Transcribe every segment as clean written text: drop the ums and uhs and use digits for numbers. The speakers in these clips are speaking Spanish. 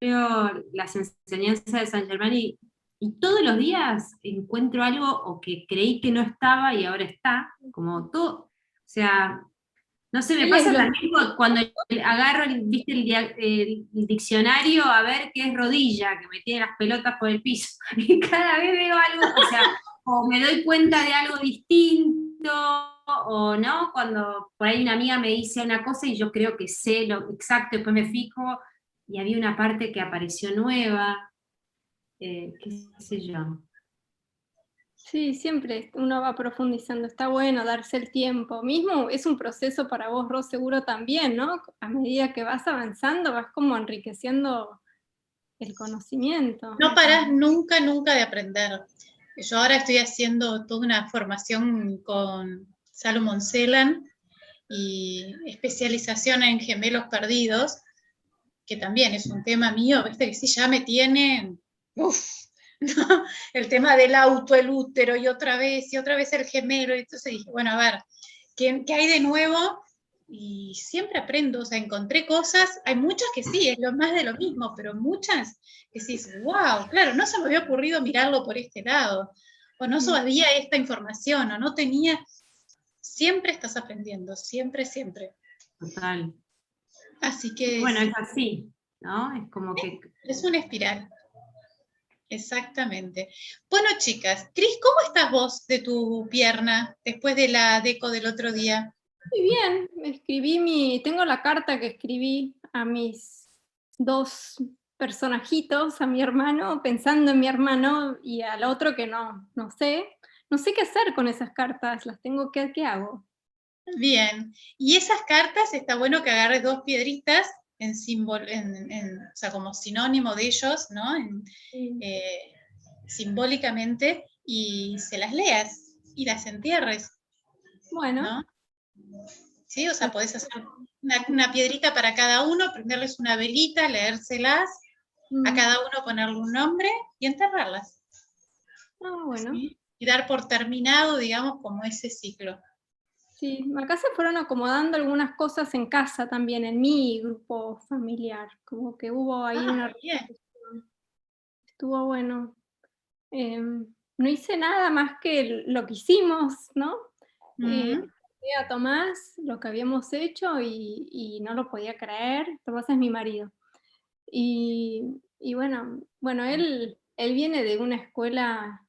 leo las enseñanzas de Saint Germain y todos los días encuentro algo o que creí que no estaba y ahora está, como todo, o sea, no sé, me Él es pasa lo también cuando agarro viste, el diccionario a ver qué es rodilla, que me tiene las pelotas por el piso, y cada vez veo algo, o sea, o me doy cuenta de algo distinto, o no, cuando por ahí una amiga me dice una cosa y yo creo que sé lo exacto, después me fijo, y había una parte que apareció nueva, qué sé yo. Sí, siempre uno va profundizando, está bueno darse el tiempo. Mismo es un proceso para vos, Ros, seguro también, ¿no? A medida que vas avanzando, vas como enriqueciendo el conocimiento. No parás nunca, nunca de aprender. Yo ahora estoy haciendo toda una formación con Salomon Celan y especialización en gemelos perdidos, que también es un tema mío, viste que sí, ya me tiene, uff, ¿no? El tema del auto, el útero, y otra vez el gemelo, y entonces dije, bueno, a ver, ¿qué hay de nuevo? Y siempre aprendo, o sea, encontré cosas, hay muchas que sí, es lo más de lo mismo, pero muchas que sí, wow, claro, no se me había ocurrido mirarlo por este lado, o no sabía esta información, o no tenía, siempre estás aprendiendo, siempre, siempre. Total. Así que Bueno, es sí, así, ¿no? Es como que es una espiral. Exactamente. Bueno, chicas, Cris, ¿cómo estás vos de tu pierna después de la deco del otro día? Muy bien, tengo la carta que escribí a mis dos personajitos, a mi hermano, pensando en mi hermano y al otro que no sé. No sé qué hacer con esas cartas, ¿qué hago? Bien. Y esas cartas está bueno que agarres dos piedritas o sea, como sinónimo de ellos, ¿no? Eh, simbólicamente, y se las leas y las entierres, Bueno, ¿no? ¿Sí? O sea, podés hacer una piedrita para cada uno, prenderles una velita, leérselas, a cada uno ponerle un nombre y enterrarlas. bueno. ¿Sí? Y dar por terminado, digamos, como ese ciclo. Sí, acá se fueron acomodando algunas cosas en casa también, en mi grupo familiar, como que hubo ahí una Bien. repercusión. Estuvo bueno. No hice nada más que lo que hicimos, ¿no? Mm. Conté a Tomás lo que habíamos hecho y no lo podía creer. Tomás es mi marido. Y bueno, él viene de una escuela,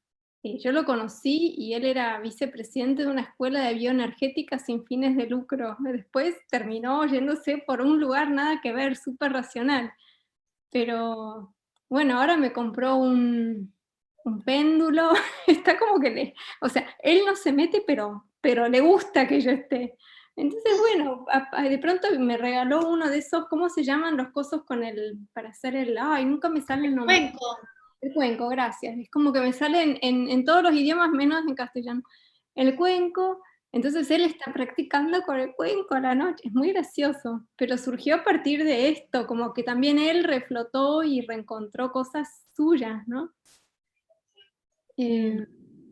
yo lo conocí y él era vicepresidente de una escuela de bioenergética sin fines de lucro. Después terminó yéndose por un lugar nada que ver, súper racional. Pero bueno, ahora me compró un péndulo, está como que o sea, él no se mete, pero le gusta que yo esté. Entonces, bueno, de pronto me regaló uno de esos, ¿cómo se llaman los cosos para hacer ay, nunca me sale el nombre. Cuenco. El cuenco, gracias. Es como que me sale en todos los idiomas menos en castellano. El cuenco, entonces él está practicando con el cuenco a la noche. Es muy gracioso, pero surgió a partir de esto, como que también él reflotó y reencontró cosas suyas, ¿no?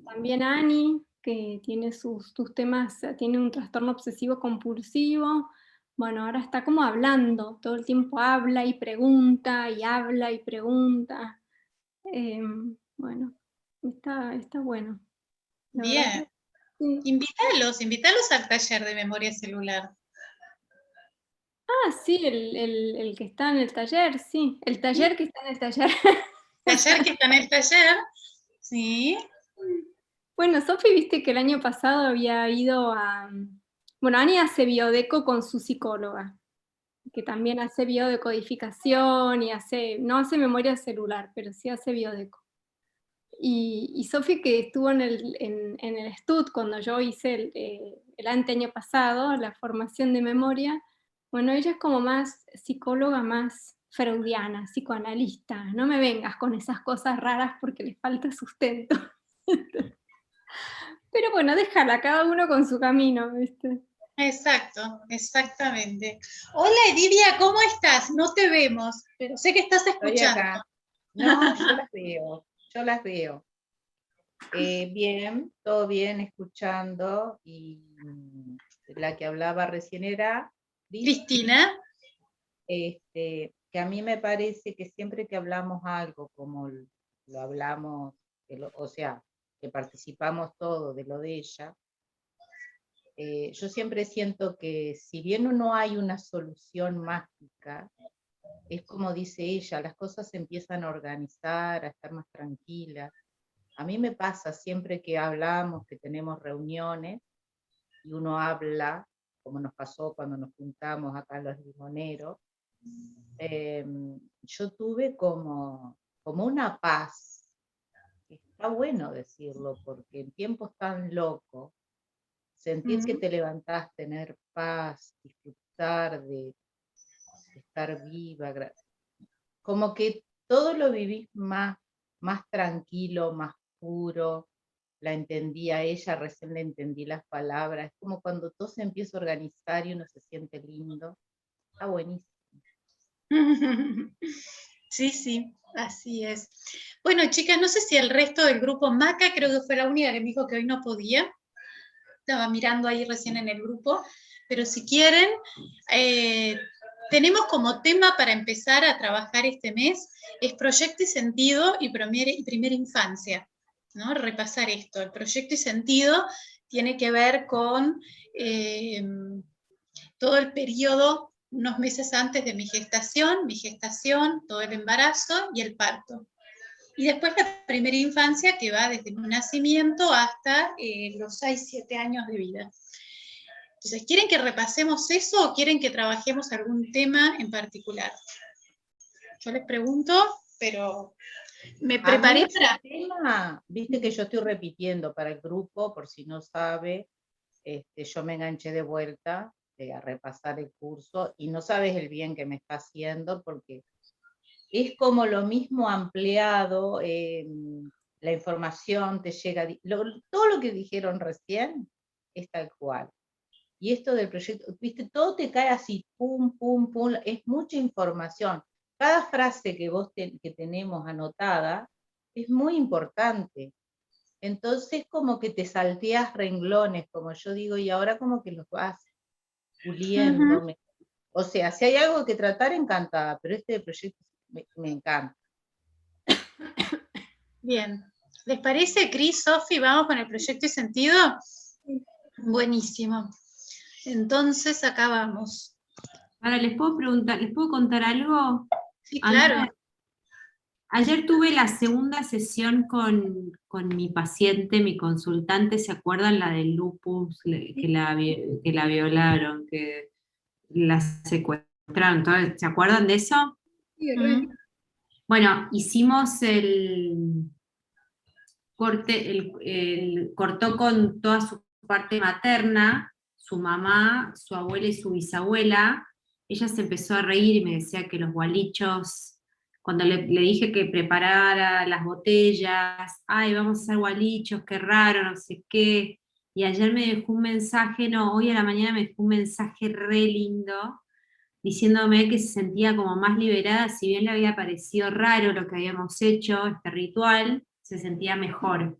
También Ani, que tiene sus temas, tiene un trastorno obsesivo compulsivo. Bueno, ahora está como hablando, todo el tiempo habla y pregunta y habla y pregunta. Bueno, está bueno. La verdad Bien. que sí. Invítalos al taller de memoria celular. Sí, el que está en el taller, sí. El ¿Sí? taller que está en el taller. Taller que está en el taller. Sí. Bueno, Sofi, viste que el año pasado había ido bueno, Ani hace biodeco con su psicóloga, que también hace biodecodificación y no hace memoria celular, pero sí hace biodeco. Y Sofi, que estuvo en el STUD cuando yo hice el año pasado, la formación de memoria, bueno, ella es como más psicóloga, más freudiana, psicoanalista. No me vengas con esas cosas raras porque les falta sustento. Pero bueno, déjala, cada uno con su camino, ¿viste? Exacto, exactamente. Hola Edidia, ¿cómo estás? No te vemos, pero sé que estás Estoy escuchando. acá. No, yo las veo, yo las veo. Bien, todo bien, escuchando. Y la que hablaba recién era Cris. Cristina. Este, que a mí me parece que siempre que hablamos algo como lo hablamos, o sea, que participamos todo de lo de ella, yo siempre siento que si bien no hay una solución mágica, es como dice ella, las cosas se empiezan a organizar, a estar más tranquilas. A mí me pasa siempre que hablamos, que tenemos reuniones, y uno habla, como nos pasó cuando nos juntamos acá en Los Limoneros, yo tuve como una paz. Está bueno decirlo, porque en tiempos tan locos, sentir que te levantás, tener paz, disfrutar de estar viva, como que todo lo vivís más tranquilo, más puro. La entendí a ella, recién le entendí las palabras. Es como cuando todo se empieza a organizar y uno se siente lindo. Está buenísimo. Sí, sí, así es. Bueno, chicas, no sé si el resto del grupo, Maca creo que fue la única que me dijo que hoy no podía. Estaba mirando ahí recién en el grupo, pero si quieren, tenemos como tema para empezar a trabajar este mes, es proyecto y sentido y primera infancia, ¿no? Repasar esto. El proyecto y sentido tiene que ver con todo el periodo, unos meses antes de mi gestación, todo el embarazo y el parto. Y después la primera infancia, que va desde mi nacimiento hasta los 6, 7 años de vida. Entonces, ¿quieren que repasemos eso o quieren que trabajemos algún tema en particular? Yo les pregunto, pero me preparé para... Tema, viste que yo estoy repitiendo para el grupo, por si no sabe, yo me enganché de vuelta a repasar el curso y no sabes el bien que me está haciendo, porque es como lo mismo ampliado, la información te llega, todo lo que dijeron recién es tal cual. Y esto del proyecto, viste, todo te cae así, pum, pum, pum, es mucha información. Cada frase que que tenemos anotada es muy importante. Entonces como que te salteas renglones, como yo digo, y ahora como que los vas puliendo. O sea, si hay algo que tratar, encantada, pero este proyecto me encanta. Bien. ¿Les parece, Cris, Sofi? ¿Vamos con el proyecto y sentido? Buenísimo. Entonces, acá vamos. Ahora, ¿les puedo preguntar, les puedo contar algo? Sí, claro. Ayer tuve la segunda sesión con mi paciente, mi consultante. ¿Se acuerdan la del lupus, que la violaron, que la secuestraron? Entonces, ¿se acuerdan de eso? Sí, Bueno, hicimos el corte, cortó con toda su parte materna, su mamá, su abuela y su bisabuela. Ella se empezó a reír y me decía que los gualichos, cuando le dije que preparara las botellas, ay, vamos a hacer gualichos, qué raro, no sé qué. Y ayer me dejó un mensaje, no, hoy a la mañana me dejó un mensaje re lindo, diciéndome que se sentía como más liberada, si bien le había parecido raro lo que habíamos hecho, este ritual, se sentía mejor.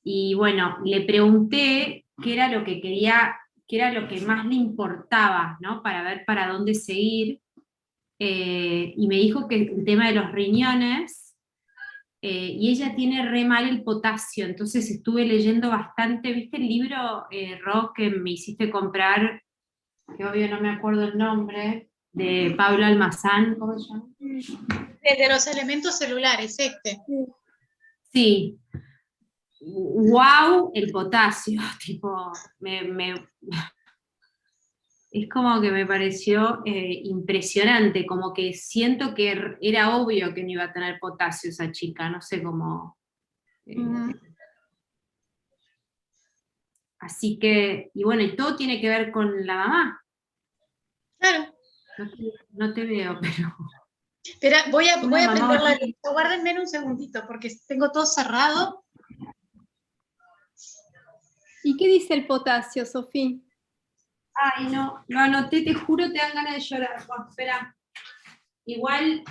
Y bueno, le pregunté qué era lo que quería, qué era lo que más le importaba, ¿no? Para ver para dónde seguir. Y me dijo que el tema de los riñones, y ella tiene re mal el potasio, entonces estuve leyendo bastante. ¿Viste el libro, Ro, que me hiciste comprar? Que obvio no me acuerdo el nombre, de Pablo Almazán, ¿cómo se llama? Desde los elementos celulares, este. Sí. Wow, el potasio, tipo, es como que me pareció impresionante, como que siento que era obvio que no iba a tener potasio esa chica, no sé cómo. Así que, y bueno, y todo tiene que ver con la mamá. Claro. No te veo, pero... Espera, voy a Una mamá prender la horrible. luz. Guárdenme un segundito, porque tengo todo cerrado. ¿Y qué dice el potasio, Sofía? Ay, no, lo anoté, te juro, te dan ganas de llorar. Bueno, espera. Igual,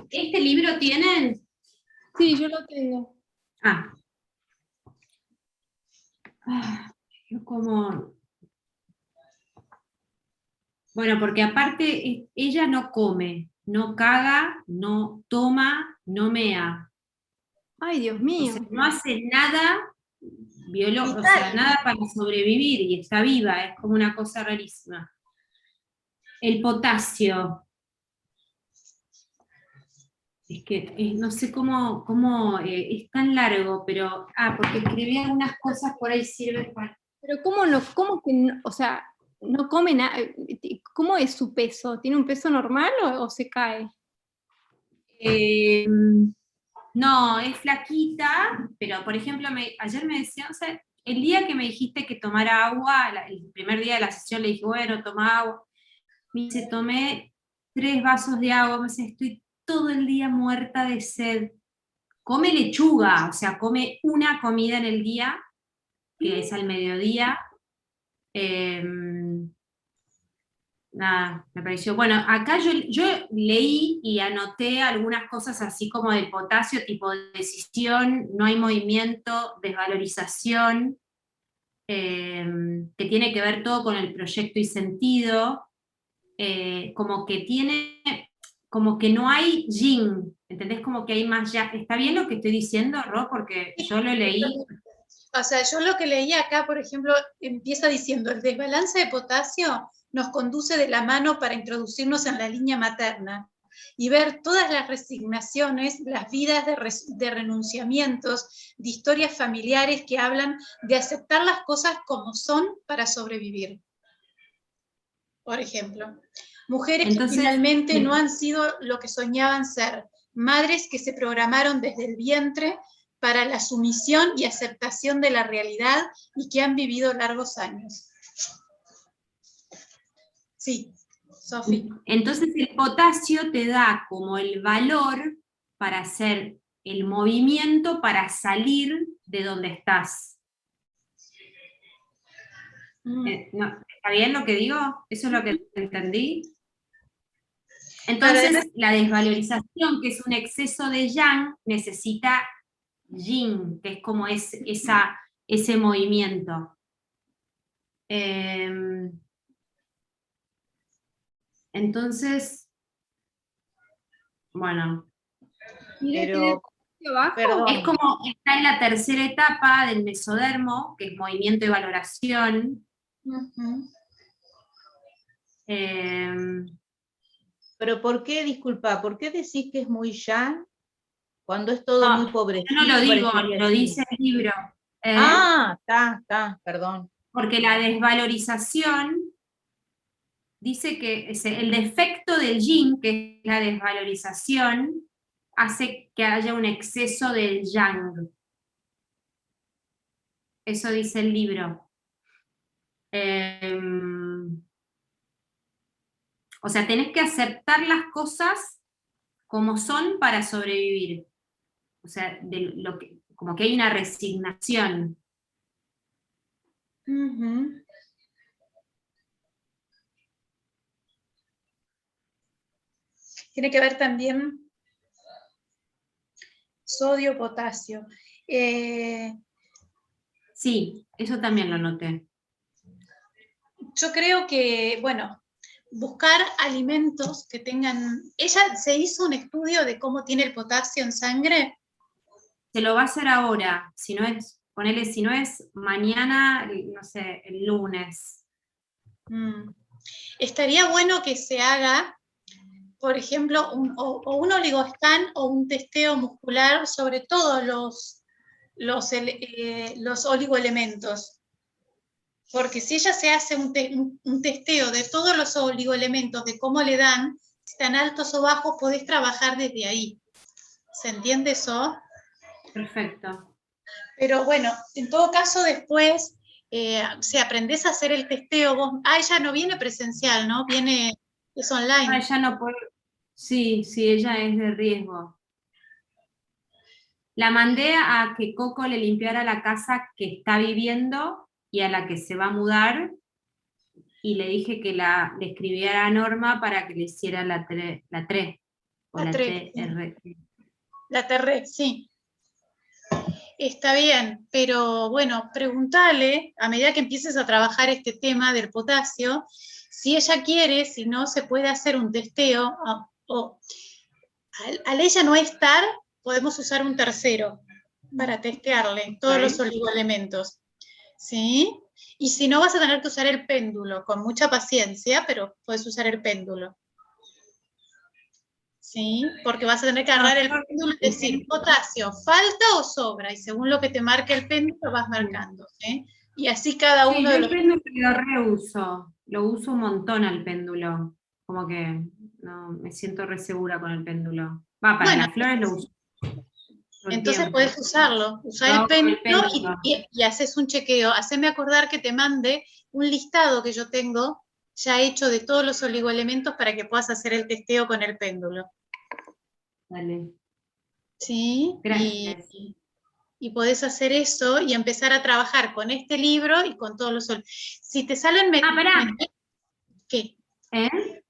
¿este libro tienen? Sí, yo lo tengo. Yo como... Bueno, porque aparte ella no come, no caga, no toma, no mea. Ay, Dios O mío. sea, no hace nada o sea, nada para sobrevivir y está viva, es como una cosa rarísima. El potasio. Es que no sé cómo es tan largo, pero. Porque escribí algunas cosas por ahí sirve para. Pero cómo que no, o sea, no come nada? ¿Cómo es su peso? ¿Tiene un peso normal o se cae? No, es flaquita, pero por ejemplo, ayer me decía, o sea, el día que me dijiste que tomara agua, el primer día de la sesión le dije, bueno, toma agua. Me dice, tomé 3 vasos de agua, me dice, estoy todo el día muerta de sed. Come lechuga, o sea, come una comida en el día, que es al mediodía. Nada, me pareció. Bueno, acá yo leí y anoté algunas cosas así como del potasio, tipo decisión, no hay movimiento, desvalorización, que tiene que ver todo con el proyecto y sentido, como que no hay yin, ¿entendés? Como que hay más ya. ¿Está bien lo que estoy diciendo, Ro? Porque yo lo leí. O sea, yo lo que leí acá, por ejemplo, empieza diciendo, el desbalance de potasio nos conduce de la mano para introducirnos en la línea materna y ver todas las resignaciones, las vidas de renunciamientos, de historias familiares que hablan de aceptar las cosas como son para sobrevivir. Por ejemplo, mujeres Entonces, que finalmente no han sido lo que soñaban ser, madres que se programaron desde el vientre para la sumisión y aceptación de la realidad y que han vivido largos años. Sí, Sofi. Entonces el potasio te da como el valor para hacer el movimiento para salir de donde estás. ¿Está bien lo que digo? ¿Eso es lo que entendí? Entonces, la desvalorización, que es un exceso de yang, necesita yin, que es como ese movimiento. Entonces, bueno. Pero, perdón. Es como está en la tercera etapa del mesodermo, que es movimiento y valoración. Pero ¿por qué, disculpa, por qué decís que es muy yang cuando es todo muy pobrecito? Yo no lo digo, lo dice el libro. Está, perdón. Porque la desvalorización dice que el defecto del yin, que es la desvalorización, hace que haya un exceso del yang. Eso dice el libro. O sea, tenés que aceptar las cosas como son para sobrevivir. O sea, como que hay una resignación. Tiene que ver también sodio, potasio. Sí, eso también lo noté. Yo creo que, bueno, buscar alimentos que tengan... ¿Ella se hizo un estudio de cómo tiene el potasio en sangre? Se lo va a hacer ahora, si no es mañana, no sé, el lunes. Estaría bueno que se haga, por ejemplo, un oligoscan o un testeo muscular sobre todos los oligoelementos. Porque si ella se hace un testeo de todos los oligoelementos, de cómo le dan, si están altos o bajos, podés trabajar desde ahí. ¿Se entiende eso? Perfecto. Pero bueno, en todo caso después, si aprendés a hacer el testeo, ella no viene presencial, ¿no? Es online. Ella no puede. Sí, ella es de riesgo. La mandé a que Coco le limpiara la casa que está viviendo y a la que se va a mudar, y le dije que le escribiera a Norma para que le hiciera la 3. La TR. La TR, sí. Está bien, pero bueno, preguntale, a medida que empieces a trabajar este tema del potasio, Si ella quiere, si no, se puede hacer un testeo, o al ella no estar, podemos usar un tercero para testearle todos los oligoelementos, ¿sí? Y si no, vas a tener que usar el péndulo, con mucha paciencia, pero puedes usar el péndulo. ¿Sí? Porque vas a tener que agarrar el péndulo y decir, potasio, ¿falta o sobra? Y según lo que te marque el péndulo, vas marcando, ¿sí? Y así cada uno de los... Sí, yo el péndulo lo reuso, lo uso un montón al péndulo, como que no, me siento re segura con el péndulo. Va, para las flores lo uso. Entonces puedes usarlo, usar el péndulo y haces un chequeo. Haceme acordar que te mande un listado que yo tengo ya hecho de todos los oligoelementos para que puedas hacer el testeo con el péndulo. Dale. Sí, Gracias. y podés hacer eso y empezar a trabajar con este libro y con todos los... Si te salen... pará. ¿Qué? ¿Eh?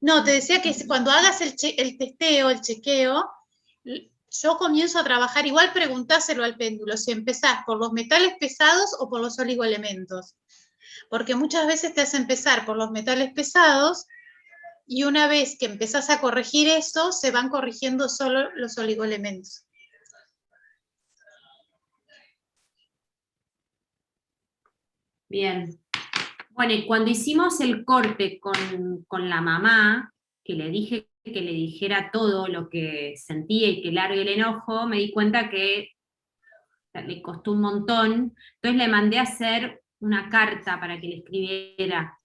No, te decía que cuando hagas el testeo, el chequeo, yo comienzo a trabajar, igual preguntáselo al péndulo, si empezás por los metales pesados o por los oligoelementos. Porque muchas veces te hace empezar por los metales pesados y una vez que empezás a corregir eso, se van corrigiendo solo los oligoelementos. Bien. Bueno, y cuando hicimos el corte con la mamá, que le dije que le dijera todo lo que sentía y que largue el enojo, me di cuenta que le costó un montón, entonces le mandé a hacer una carta para que le escribiera,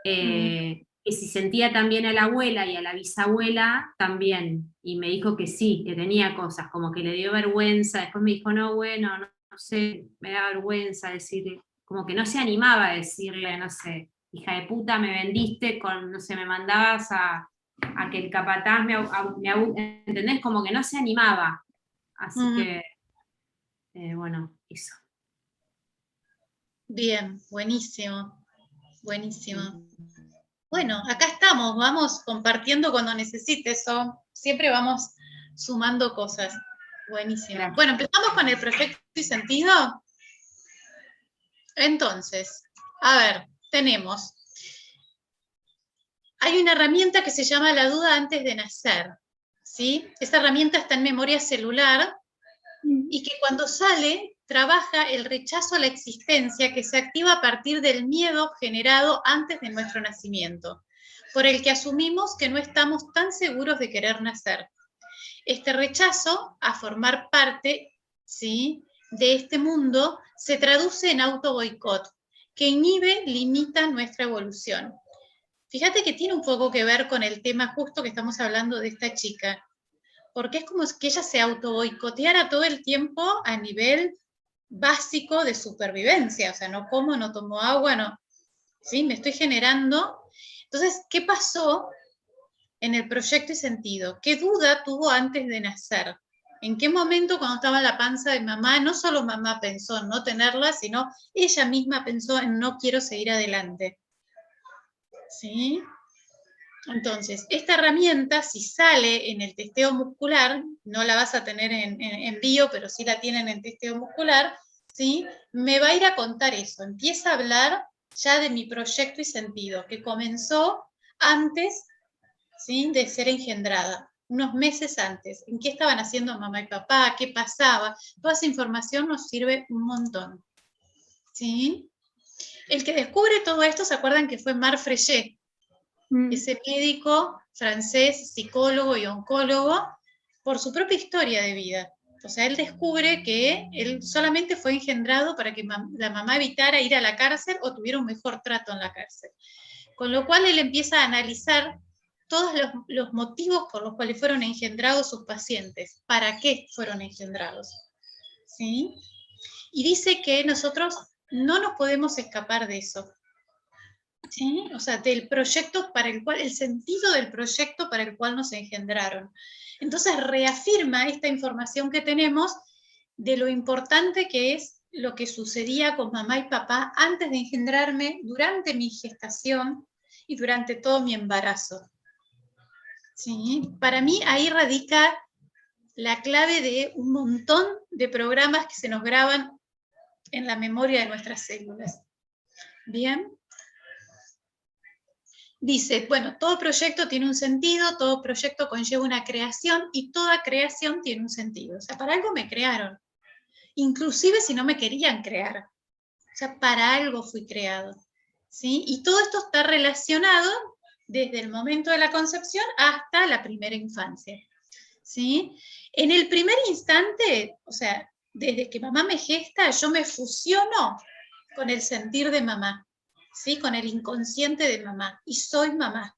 que si sentía también a la abuela y a la bisabuela, también, y me dijo que sí, que tenía cosas, como que le dio vergüenza, después me dijo, no, bueno, no sé, me da vergüenza decirle, como que no se animaba a decirle, no sé, hija de puta, me vendiste con, no sé, me mandabas a que el capataz ¿entendés? Como que no se animaba, así que bueno, eso. Bien, buenísimo, buenísimo. Bueno, acá estamos, vamos compartiendo cuando necesites, siempre vamos sumando cosas. Buenísimo. Gracias. Bueno, empezamos con el proyecto y sentido. Entonces, a ver, tenemos. Hay una herramienta que se llama la duda antes de nacer, ¿sí? Esta herramienta está en memoria celular y que cuando sale trabaja el rechazo a la existencia que se activa a partir del miedo generado antes de nuestro nacimiento, por el que asumimos que no estamos tan seguros de querer nacer. Este rechazo a formar parte, ¿sí?, de este mundo se traduce en auto-boicot, que inhibe, limita nuestra evolución. Fíjate que tiene un poco que ver con el tema justo que estamos hablando de esta chica, porque es como que ella se auto-boicoteara todo el tiempo a nivel básico de supervivencia, o sea, no como, no tomo agua, no, ¿sí? Me estoy generando. Entonces, ¿qué pasó en el proyecto y sentido? ¿Qué duda tuvo antes de nacer? ¿En qué momento cuando estaba en la panza de mamá, no solo mamá pensó en no tenerla, sino ella misma pensó en no quiero seguir adelante? ¿Sí? Entonces, esta herramienta, si sale en el testeo muscular, no la vas a tener en bio, pero sí la tienen en testeo muscular, ¿sí?, me va a ir a contar eso. Empieza a hablar ya de mi proyecto y sentido, que comenzó antes, ¿sí?, de ser engendrada, unos meses antes. ¿En qué estaban haciendo mamá y papá? ¿Qué pasaba? Toda esa información nos sirve un montón, ¿sí? El que descubre todo esto, ¿se acuerdan que fue Marc Fréchet? Ese médico francés, psicólogo y oncólogo, por su propia historia de vida. O sea, él descubre que él solamente fue engendrado para que la mamá evitara ir a la cárcel o tuviera un mejor trato en la cárcel. Con lo cual él empieza a analizar todos los motivos por los cuales fueron engendrados sus pacientes, para qué fueron engendrados, ¿sí? Y dice que nosotros no nos podemos escapar de eso. ¿Sí? O sea, del proyecto para el cual, el sentido del proyecto para el cual nos engendraron. Entonces reafirma esta información que tenemos de lo importante que es lo que sucedía con mamá y papá antes de engendrarme, durante mi gestación y durante todo mi embarazo. ¿Sí? Para mí ahí radica la clave de un montón de programas que se nos graban en la memoria de nuestras células. ¿Bien? dice, bueno, todo proyecto tiene un sentido, todo proyecto conlleva una creación y toda creación tiene un sentido. O sea, para algo me crearon, inclusive si no me querían crear. O sea, para algo fui creado. ¿Sí? Y todo esto está relacionado desde el momento de la concepción hasta la primera infancia. ¿Sí? En el primer instante, o sea, desde que mamá me gesta, yo me fusiono con el sentir de mamá, ¿sí? Con el inconsciente de mamá, y soy mamá.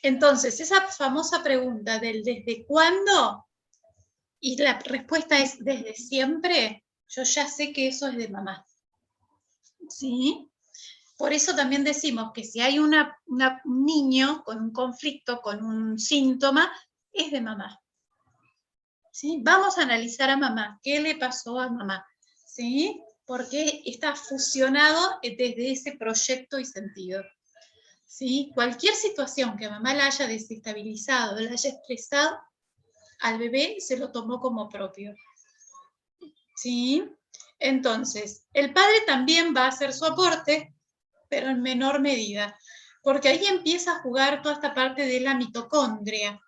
Entonces, esa famosa pregunta del ¿desde cuándo? Y la respuesta es ¿desde siempre? Yo ya sé que eso es de mamá. ¿Sí? Por eso también decimos que si hay un niño con un conflicto, con un síntoma, es de mamá. ¿Sí? Vamos a analizar a mamá. ¿Qué le pasó a mamá? ¿Sí? Porque está fusionado desde ese proyecto y sentido. ¿Sí? Cualquier situación que a mamá la haya desestabilizado, la haya estresado, al bebé se lo tomó como propio. ¿Sí? Entonces, el padre también va a hacer su aporte, pero en menor medida, porque ahí empieza a jugar toda esta parte de la mitocondria.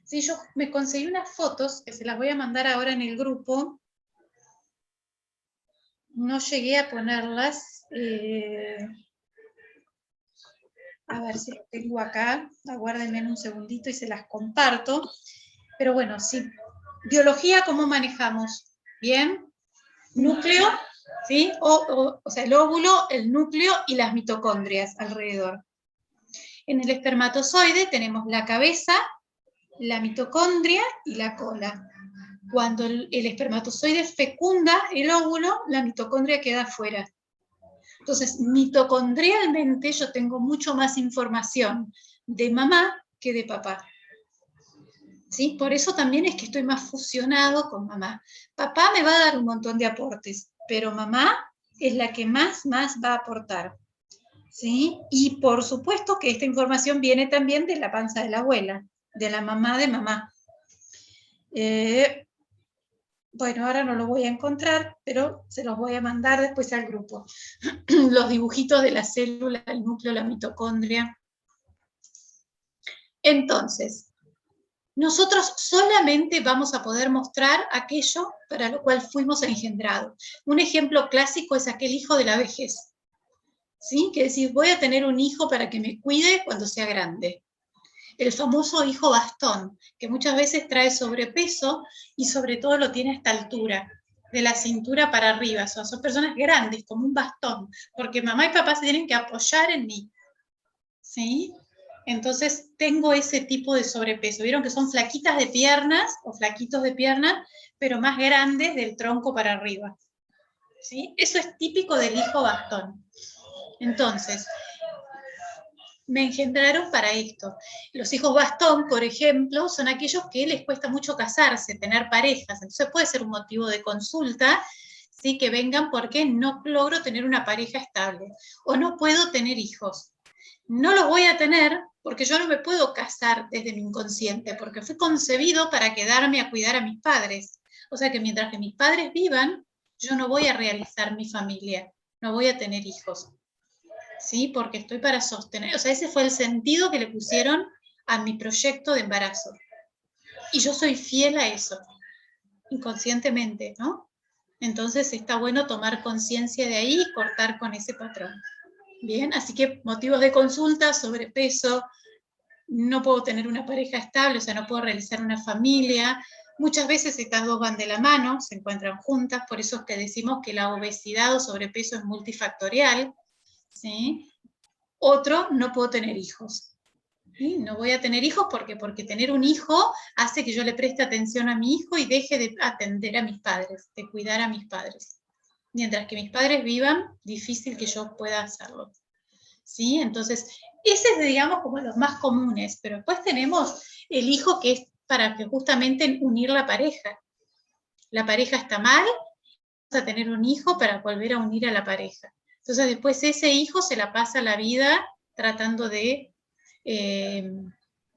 Sí, yo me conseguí unas fotos, que se las voy a mandar ahora en el grupo. No llegué a ponerlas. A ver si lo tengo acá. Aguárdenme un segundito y se las comparto. Pero bueno, sí. Biología, ¿cómo manejamos? ¿Bien? Núcleo, ¿sí? O sea, el óvulo, el núcleo y las mitocondrias alrededor. En el espermatozoide tenemos la cabeza, la mitocondria y la cola. Cuando el espermatozoide fecunda el óvulo, la mitocondria queda fuera. Entonces, mitocondrialmente yo tengo mucho más información de mamá que de papá. ¿Sí? Por eso también es que estoy más fusionado con mamá. Papá me va a dar un montón de aportes, pero mamá es la que más va a aportar. ¿Sí? Y por supuesto que esta información viene también de la panza de la abuela, de la mamá de mamá. Bueno, ahora no lo voy a encontrar, pero se los voy a mandar después al grupo. Los dibujitos de la célula, el núcleo, la mitocondria. Entonces, nosotros solamente vamos a poder mostrar aquello para lo cual fuimos engendrados. Un ejemplo clásico es aquel hijo de la vejez. ¿Sí? Que decir, voy a tener un hijo para que me cuide cuando sea grande. El famoso hijo bastón, que muchas veces trae sobrepeso y sobre todo lo tiene a esta altura, de la cintura para arriba. Son personas grandes, como un bastón, porque mamá y papá se tienen que apoyar en mí. ¿Sí? Entonces tengo ese tipo de sobrepeso. Vieron que son flaquitas de piernas o flaquitos de piernas, pero más grandes del tronco para arriba. ¿Sí? Eso es típico del hijo bastón. Entonces, me engendraron para esto. Los hijos bastón, por ejemplo, son aquellos que les cuesta mucho casarse, tener parejas. Entonces puede ser un motivo de consulta, ¿sí? Que vengan porque no logro tener una pareja estable o no puedo tener hijos. No los voy a tener porque yo no me puedo casar desde mi inconsciente, porque fui concebido para quedarme a cuidar a mis padres. O sea que mientras que mis padres vivan, yo no voy a realizar mi familia, no voy a tener hijos. ¿Sí? Porque estoy para sostener, o sea, ese fue el sentido que le pusieron a mi proyecto de embarazo. Y yo soy fiel a eso, inconscientemente, ¿no? Entonces está bueno tomar conciencia de ahí y cortar con ese patrón. Bien, así que motivos de consulta, sobrepeso, no puedo tener una pareja estable, o sea, no puedo realizar una familia. Muchas veces estas dos van de la mano, se encuentran juntas, por eso es que decimos que la obesidad o sobrepeso es multifactorial. ¿Sí? Otro, no puedo tener hijos. ¿Sí? No voy a tener hijos porque tener un hijo hace que yo le preste atención a mi hijo y deje de atender a mis padres, de cuidar a mis padres. Mientras que mis padres vivan, difícil que yo pueda hacerlo. ¿Sí? Entonces, ese es, digamos, como los más comunes, pero después tenemos el hijo que es para que justamente unir la pareja. La pareja está mal, vamos a tener un hijo para volver a unir a la pareja. Entonces después ese hijo se la pasa la vida tratando de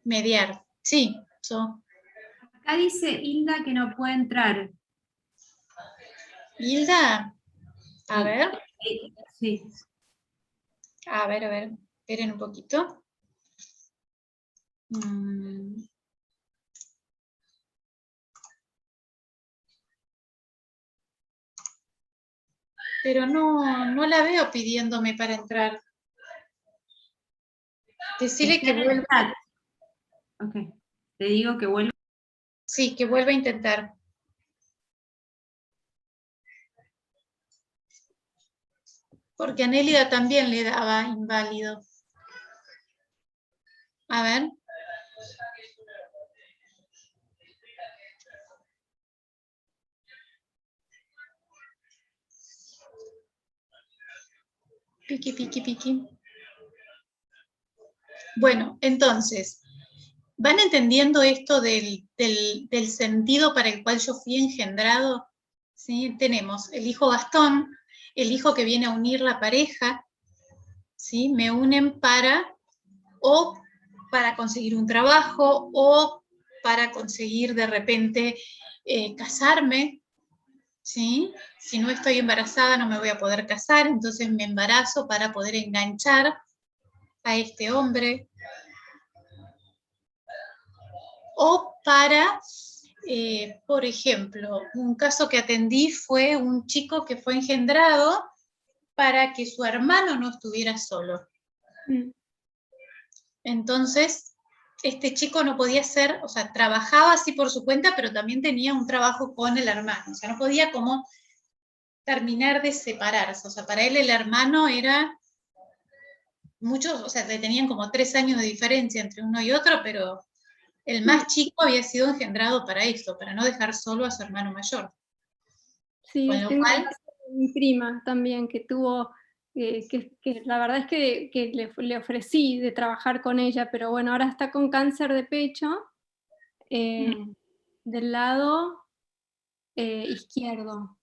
mediar. Sí, Acá dice Hilda que no puede entrar. Hilda, a ver. Sí. A ver, esperen un poquito. Mm. Pero no la veo pidiéndome para entrar. Decirle que vuelva. Ok, te digo que vuelva. Sí, que vuelva a intentar. Porque a Nélida también le daba inválido. A ver. Piqui, piqui, piqui. Bueno, entonces, ¿van entendiendo esto del sentido para el cual yo fui engendrado? ¿Sí? Tenemos el hijo Gastón, el hijo que viene a unir la pareja, ¿sí? Me unen para conseguir un trabajo, o para conseguir de repente casarme, ¿sí? Si no estoy embarazada no me voy a poder casar, entonces me embarazo para poder enganchar a este hombre, o para, por ejemplo, un caso que atendí fue un chico que fue engendrado para que su hermano no estuviera solo. Entonces, este chico no podía ser, o sea, trabajaba así por su cuenta, pero también tenía un trabajo con el hermano, o sea, no podía como terminar de separarse, o sea, para él el hermano era muchos, o sea, tenían como 3 años de diferencia entre uno y otro, pero el más chico había sido engendrado para eso, para no dejar solo a su hermano mayor. Sí, Con lo tengo cual, mi prima también que tuvo, que la verdad es que le ofrecí de trabajar con ella, pero bueno, ahora está con cáncer de pecho del lado izquierdo.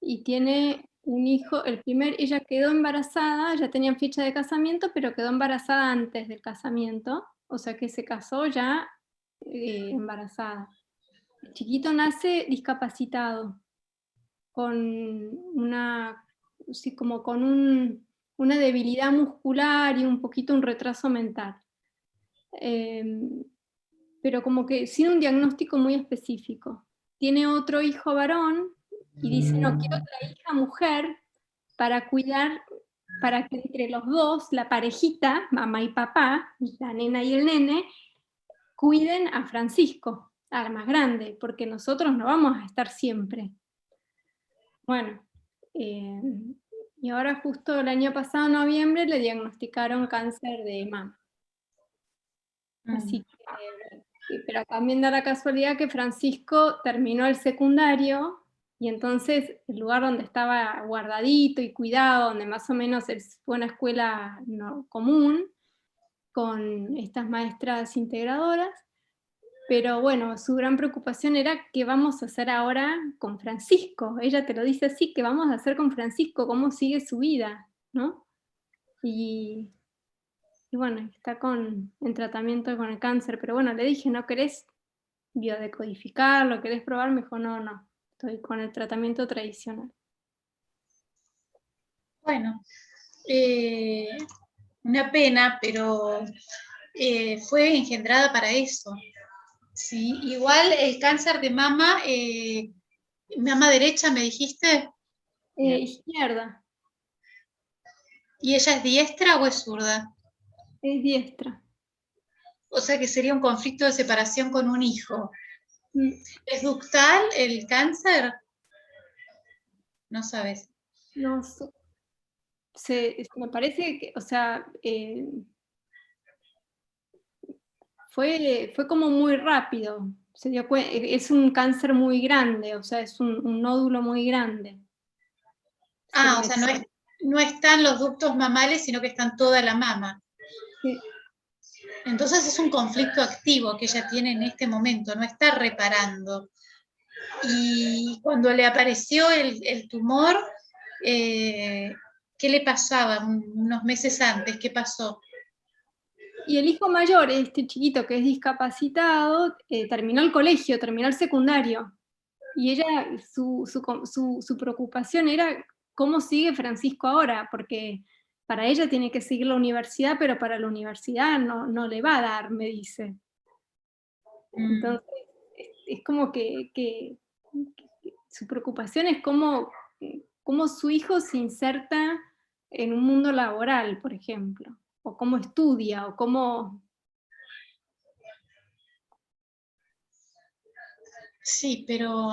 Y tiene un hijo, ella quedó embarazada, ya tenían fecha de casamiento, pero quedó embarazada antes del casamiento, o sea que se casó ya embarazada. El chiquito nace discapacitado, con una, sí, como con una debilidad muscular y un poquito un retraso mental. Pero como que sin un diagnóstico muy específico. Tiene otro hijo varón y dice, no, quiero otra hija mujer para cuidar, para que entre los dos, la parejita, mamá y papá, la nena y el nene, cuiden a Francisco, al más grande, porque nosotros no vamos a estar siempre. Bueno, y ahora justo el año pasado, en noviembre, le diagnosticaron cáncer de mama. Así que, pero también da la casualidad que Francisco terminó el secundario y entonces el lugar donde estaba guardadito y cuidado, donde más o menos fue una escuela común, con estas maestras integradoras, pero bueno, su gran preocupación era qué vamos a hacer ahora con Francisco. Ella te lo dice así, ¿qué vamos a hacer con Francisco? ¿Cómo sigue su vida? ¿No? Y bueno, está en tratamiento con el cáncer, pero bueno, le dije, ¿no querés biodecodificarlo? ¿Querés probar? Me dijo, no, estoy con el tratamiento tradicional. bueno, una pena, pero fue engendrada para eso. ¿Sí? Igual el cáncer de mama, mama derecha, me dijiste. Izquierda. ¿Y ella es diestra o es zurda? Es diestra. O sea que sería un conflicto de separación con un hijo. ¿Es ductal el cáncer? No sabes. No sé. Me parece que, o sea, fue como muy rápido. Es un cáncer muy grande, o sea, es un nódulo muy grande. O sea, no están los ductos mamales, sino que están toda la mama. Sí. Entonces es un conflicto activo que ella tiene en este momento, no está reparando. Y cuando le apareció el tumor, ¿qué le pasaba unos meses antes? ¿Qué pasó? Y el hijo mayor, este chiquito que es discapacitado, terminó el colegio, terminó el secundario. Y ella, su preocupación era cómo sigue Francisco ahora, porque para ella tiene que seguir la universidad, pero para la universidad no le va a dar, me dice. Entonces, es como que su preocupación es cómo su hijo se inserta en un mundo laboral, por ejemplo, o cómo estudia, o cómo... Sí, pero...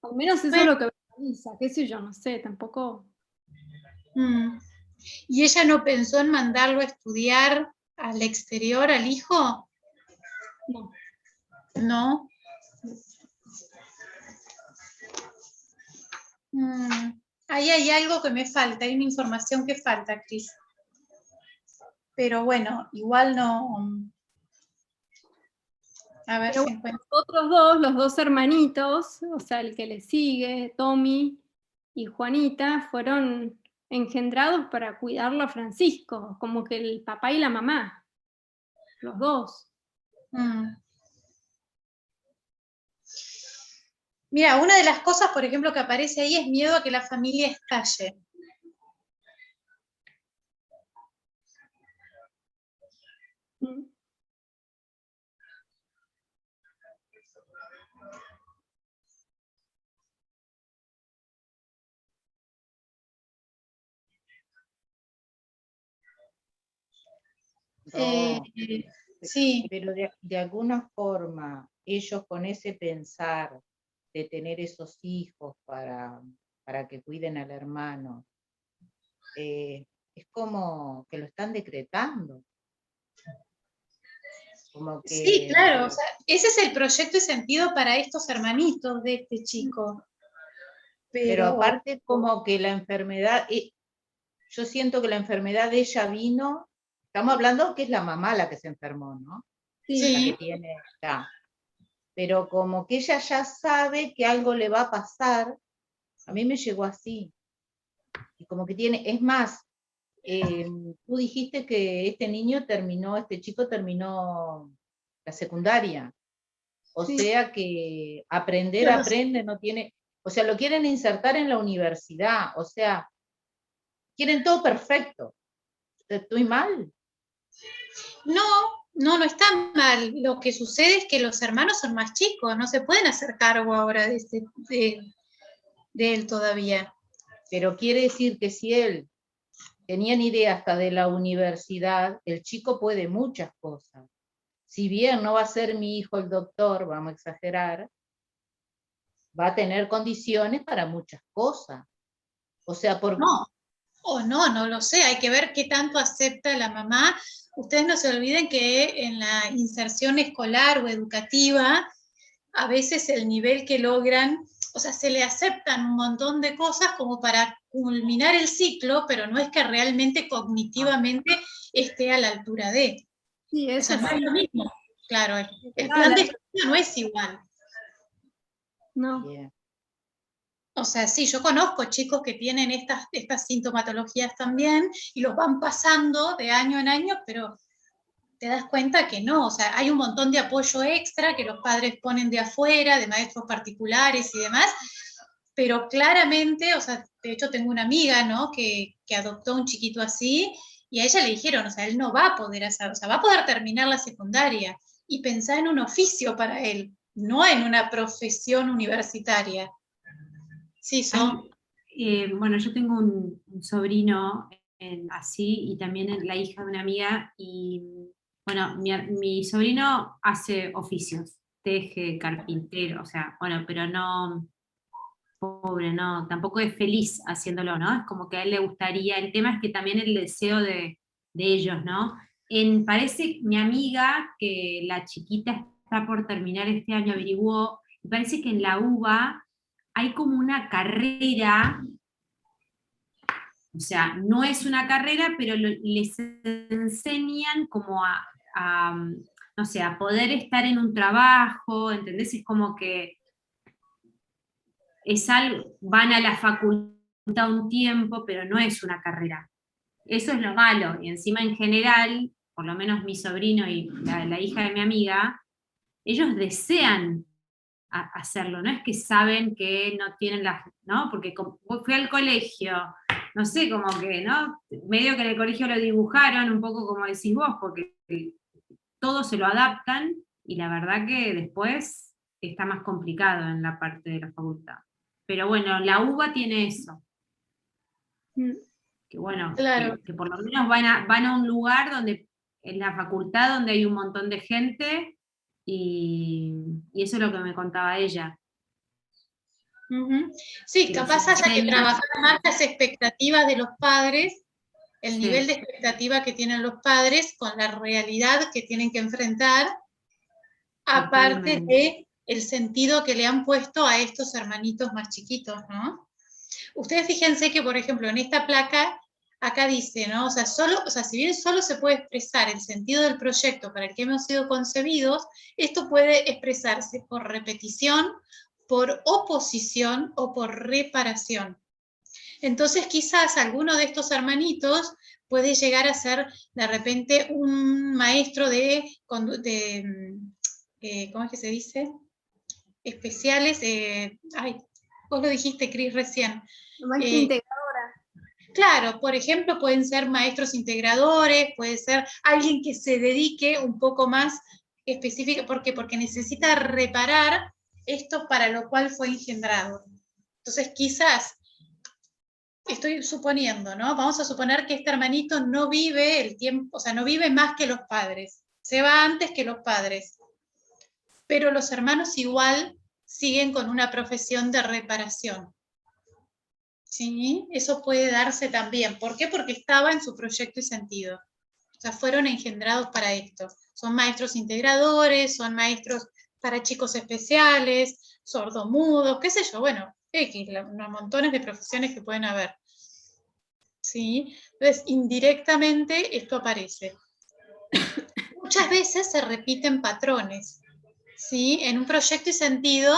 Al menos eso es lo que piensa, qué sé yo, no sé, tampoco... ¿Y ella no pensó en mandarlo a estudiar al exterior, al hijo? No. ¿No? Ahí hay algo que me falta, hay una información que falta, Cris. Pero bueno, igual no... A ver Pero si bueno, encuentro. los otros dos, los dos hermanitos, o sea, el que le sigue, Tommy y Juanita, fueron engendrados para cuidarlo a Francisco, como que el papá y la mamá, los dos. Mira, una de las cosas, por ejemplo, que aparece ahí es miedo a que la familia estalle. No, Sí. pero de alguna forma, ellos con ese pensar de tener esos hijos para que cuiden al hermano, es como que lo están decretando. Como que... Sí, claro, o sea, ese es el proyecto y sentido para estos hermanitos de este chico. Pero aparte como que la enfermedad, yo siento que la enfermedad de ella vino, estamos hablando que es la mamá la que se enfermó, ¿no? Sí. La que tiene, ya. Pero como que ella ya sabe que algo le va a pasar, a mí me llegó así. Y como que tiene, es más, tú dijiste que este chico terminó la secundaria. O Sí. sea que aprende, no tiene, o sea, lo quieren insertar en la universidad, o sea, quieren todo perfecto. ¿Estoy mal? No está mal. Lo que sucede es que los hermanos son más chicos, no se pueden hacer cargo ahora de él todavía. Pero quiere decir que si él tenía ni idea hasta de la universidad, el chico puede muchas cosas. Si bien no va a ser mi hijo el doctor, vamos a exagerar, va a tener condiciones para muchas cosas. O sea, no lo sé, hay que ver qué tanto acepta la mamá. Ustedes no se olviden que en la inserción escolar o educativa, a veces el nivel que logran, o sea, se le aceptan un montón de cosas como para culminar el ciclo, pero no es que realmente cognitivamente esté a la altura de. Sí, eso o sea, no es lo mismo. Claro, el plan de estudio no es igual. No. Yeah. O sea, sí, yo conozco chicos que tienen estas sintomatologías también y los van pasando de año en año, pero te das cuenta que no, o sea, hay un montón de apoyo extra que los padres ponen de afuera, de maestros particulares y demás, pero claramente, o sea, de hecho tengo una amiga, ¿no?, que adoptó un chiquito así y a ella le dijeron, o sea, él no va a poder hacer, o sea, va a poder terminar la secundaria y pensar en un oficio para él, no en una profesión universitaria. Sí, bueno, yo tengo un sobrino así y también la hija de una amiga y bueno, mi sobrino hace oficios, teje, carpintero, o sea, bueno, pero no, pobre, no, tampoco es feliz haciéndolo, ¿no? Es como que a él le gustaría, el tema es que también el deseo de ellos, ¿no? Parece mi amiga que la chiquita está por terminar este año, averiguó, y parece que en la UBA hay como una carrera, o sea, no es una carrera, pero les enseñan como no sé, a poder estar en un trabajo, ¿entendés? Es como que es algo, van a la facultad un tiempo, pero no es una carrera. Eso es lo malo, y encima en general, por lo menos mi sobrino y la hija de mi amiga, ellos desean hacerlo, no es que saben que no tienen las, ¿no? Porque fui al colegio no sé, como que, ¿no? Medio que en el colegio lo dibujaron, un poco como decís vos, porque todo se lo adaptan, y la verdad que después está más complicado en la parte de la facultad. Pero bueno, la UBA tiene eso. Que bueno, Claro. que por lo menos van a un lugar donde, en la facultad, donde hay un montón de gente, y eso es lo que me contaba ella. Ujú. Sí, Que capaz se haya que enseña. trabajar más las expectativas de los padres, el Sí. nivel de expectativa que tienen los padres con la realidad que tienen que enfrentar, aparte Totalmente. de el sentido que le han puesto a estos hermanitos más chiquitos, ¿no? Ustedes fíjense que, por ejemplo, en esta placa, acá dice, ¿no? O sea, si bien solo se puede expresar el sentido del proyecto para el que hemos sido concebidos, esto puede expresarse por repetición, por oposición o por reparación. Entonces, quizás alguno de estos hermanitos puede llegar a ser, de repente, un maestro ¿cómo es que se dice? Especiales, vos lo dijiste, Cris, recién. Maestra integradora. Claro, por ejemplo, pueden ser maestros integradores, puede ser alguien que se dedique un poco más específico, ¿por qué? Porque necesita reparar esto para lo cual fue engendrado. Entonces, quizás, estoy suponiendo, ¿no? Vamos a suponer que este hermanito no vive el tiempo, o sea, no vive más que los padres, se va antes que los padres, pero los hermanos igual siguen con una profesión de reparación. ¿Sí? Eso puede darse también. ¿Por qué? Porque estaba en su proyecto y sentido. O sea, fueron engendrados para esto. Son maestros integradores, son maestros para chicos especiales, sordomudos, qué sé yo, bueno, montones de profesiones que pueden haber. ¿Sí? Entonces, indirectamente esto aparece. Muchas veces se repiten patrones. ¿Sí? En un proyecto y sentido,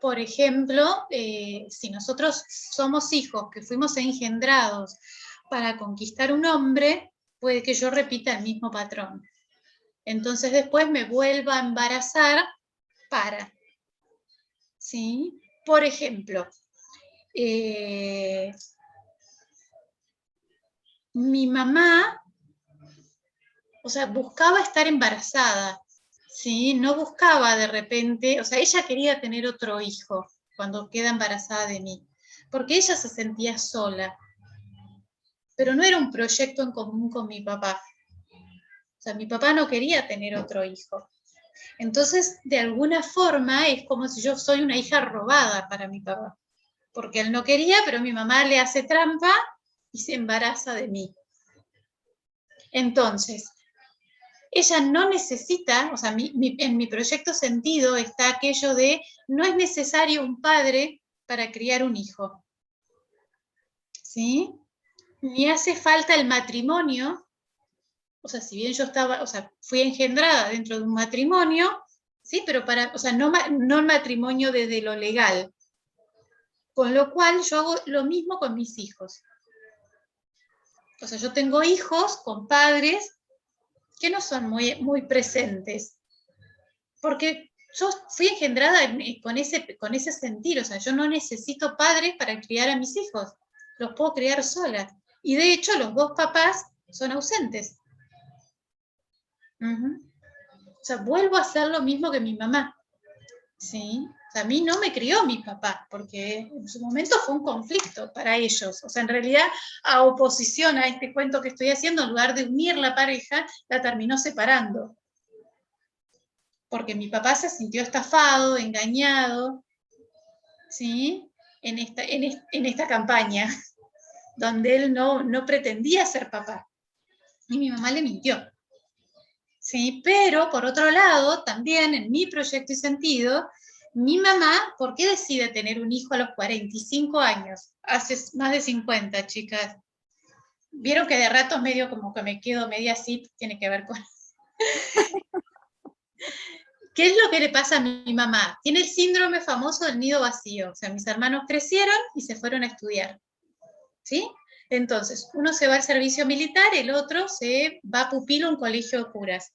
por ejemplo, si nosotros somos hijos que fuimos engendrados para conquistar un hombre, puede que yo repita el mismo patrón. Entonces después me vuelva a embarazar para. ¿Sí? Por ejemplo, mi mamá, o sea, buscaba estar embarazada, ¿sí? No buscaba de repente, o sea, ella quería tener otro hijo cuando queda embarazada de mí, porque ella se sentía sola, pero no era un proyecto en común con mi papá. O sea, mi papá no quería tener otro hijo. Entonces, de alguna forma, es como si yo soy una hija robada para mi papá, porque él no quería, pero mi mamá le hace trampa y se embaraza de mí. Entonces, ella no necesita, o sea, en mi proyecto sentido está aquello de no es necesario un padre para criar un hijo, ¿sí? Ni hace falta el matrimonio, o sea, si bien yo fui engendrada dentro de un matrimonio, ¿sí? Pero no el matrimonio desde lo legal, con lo cual yo hago lo mismo con mis hijos. O sea, yo tengo hijos con padres que no son muy presentes, porque yo fui engendrada con ese sentir, o sea, yo no necesito padres para criar a mis hijos, los puedo criar sola. Y de hecho, los dos papás son ausentes. O sea, vuelvo a hacer lo mismo que mi mamá. ¿Sí? O sea, a mí no me crió mi papá, porque en su momento fue un conflicto para ellos. O sea, en realidad, a oposición a este cuento que estoy haciendo, en lugar de unir la pareja, la terminó separando. Porque mi papá se sintió estafado, engañado, ¿sí? En esta campaña, donde él no pretendía ser papá. Y mi mamá le mintió. ¿Sí? Pero, por otro lado, también en mi proyecto y sentido, mi mamá, ¿por qué decide tener un hijo a los 45 años? Hace más de 50, chicas. Vieron que de ratos medio como que me quedo media así, tiene que ver con... ¿Qué es lo que le pasa a mi mamá? Tiene el síndrome famoso del nido vacío. O sea, mis hermanos crecieron y se fueron a estudiar. ¿Sí? Entonces, uno se va al servicio militar, el otro se va a pupilo a un colegio de curas.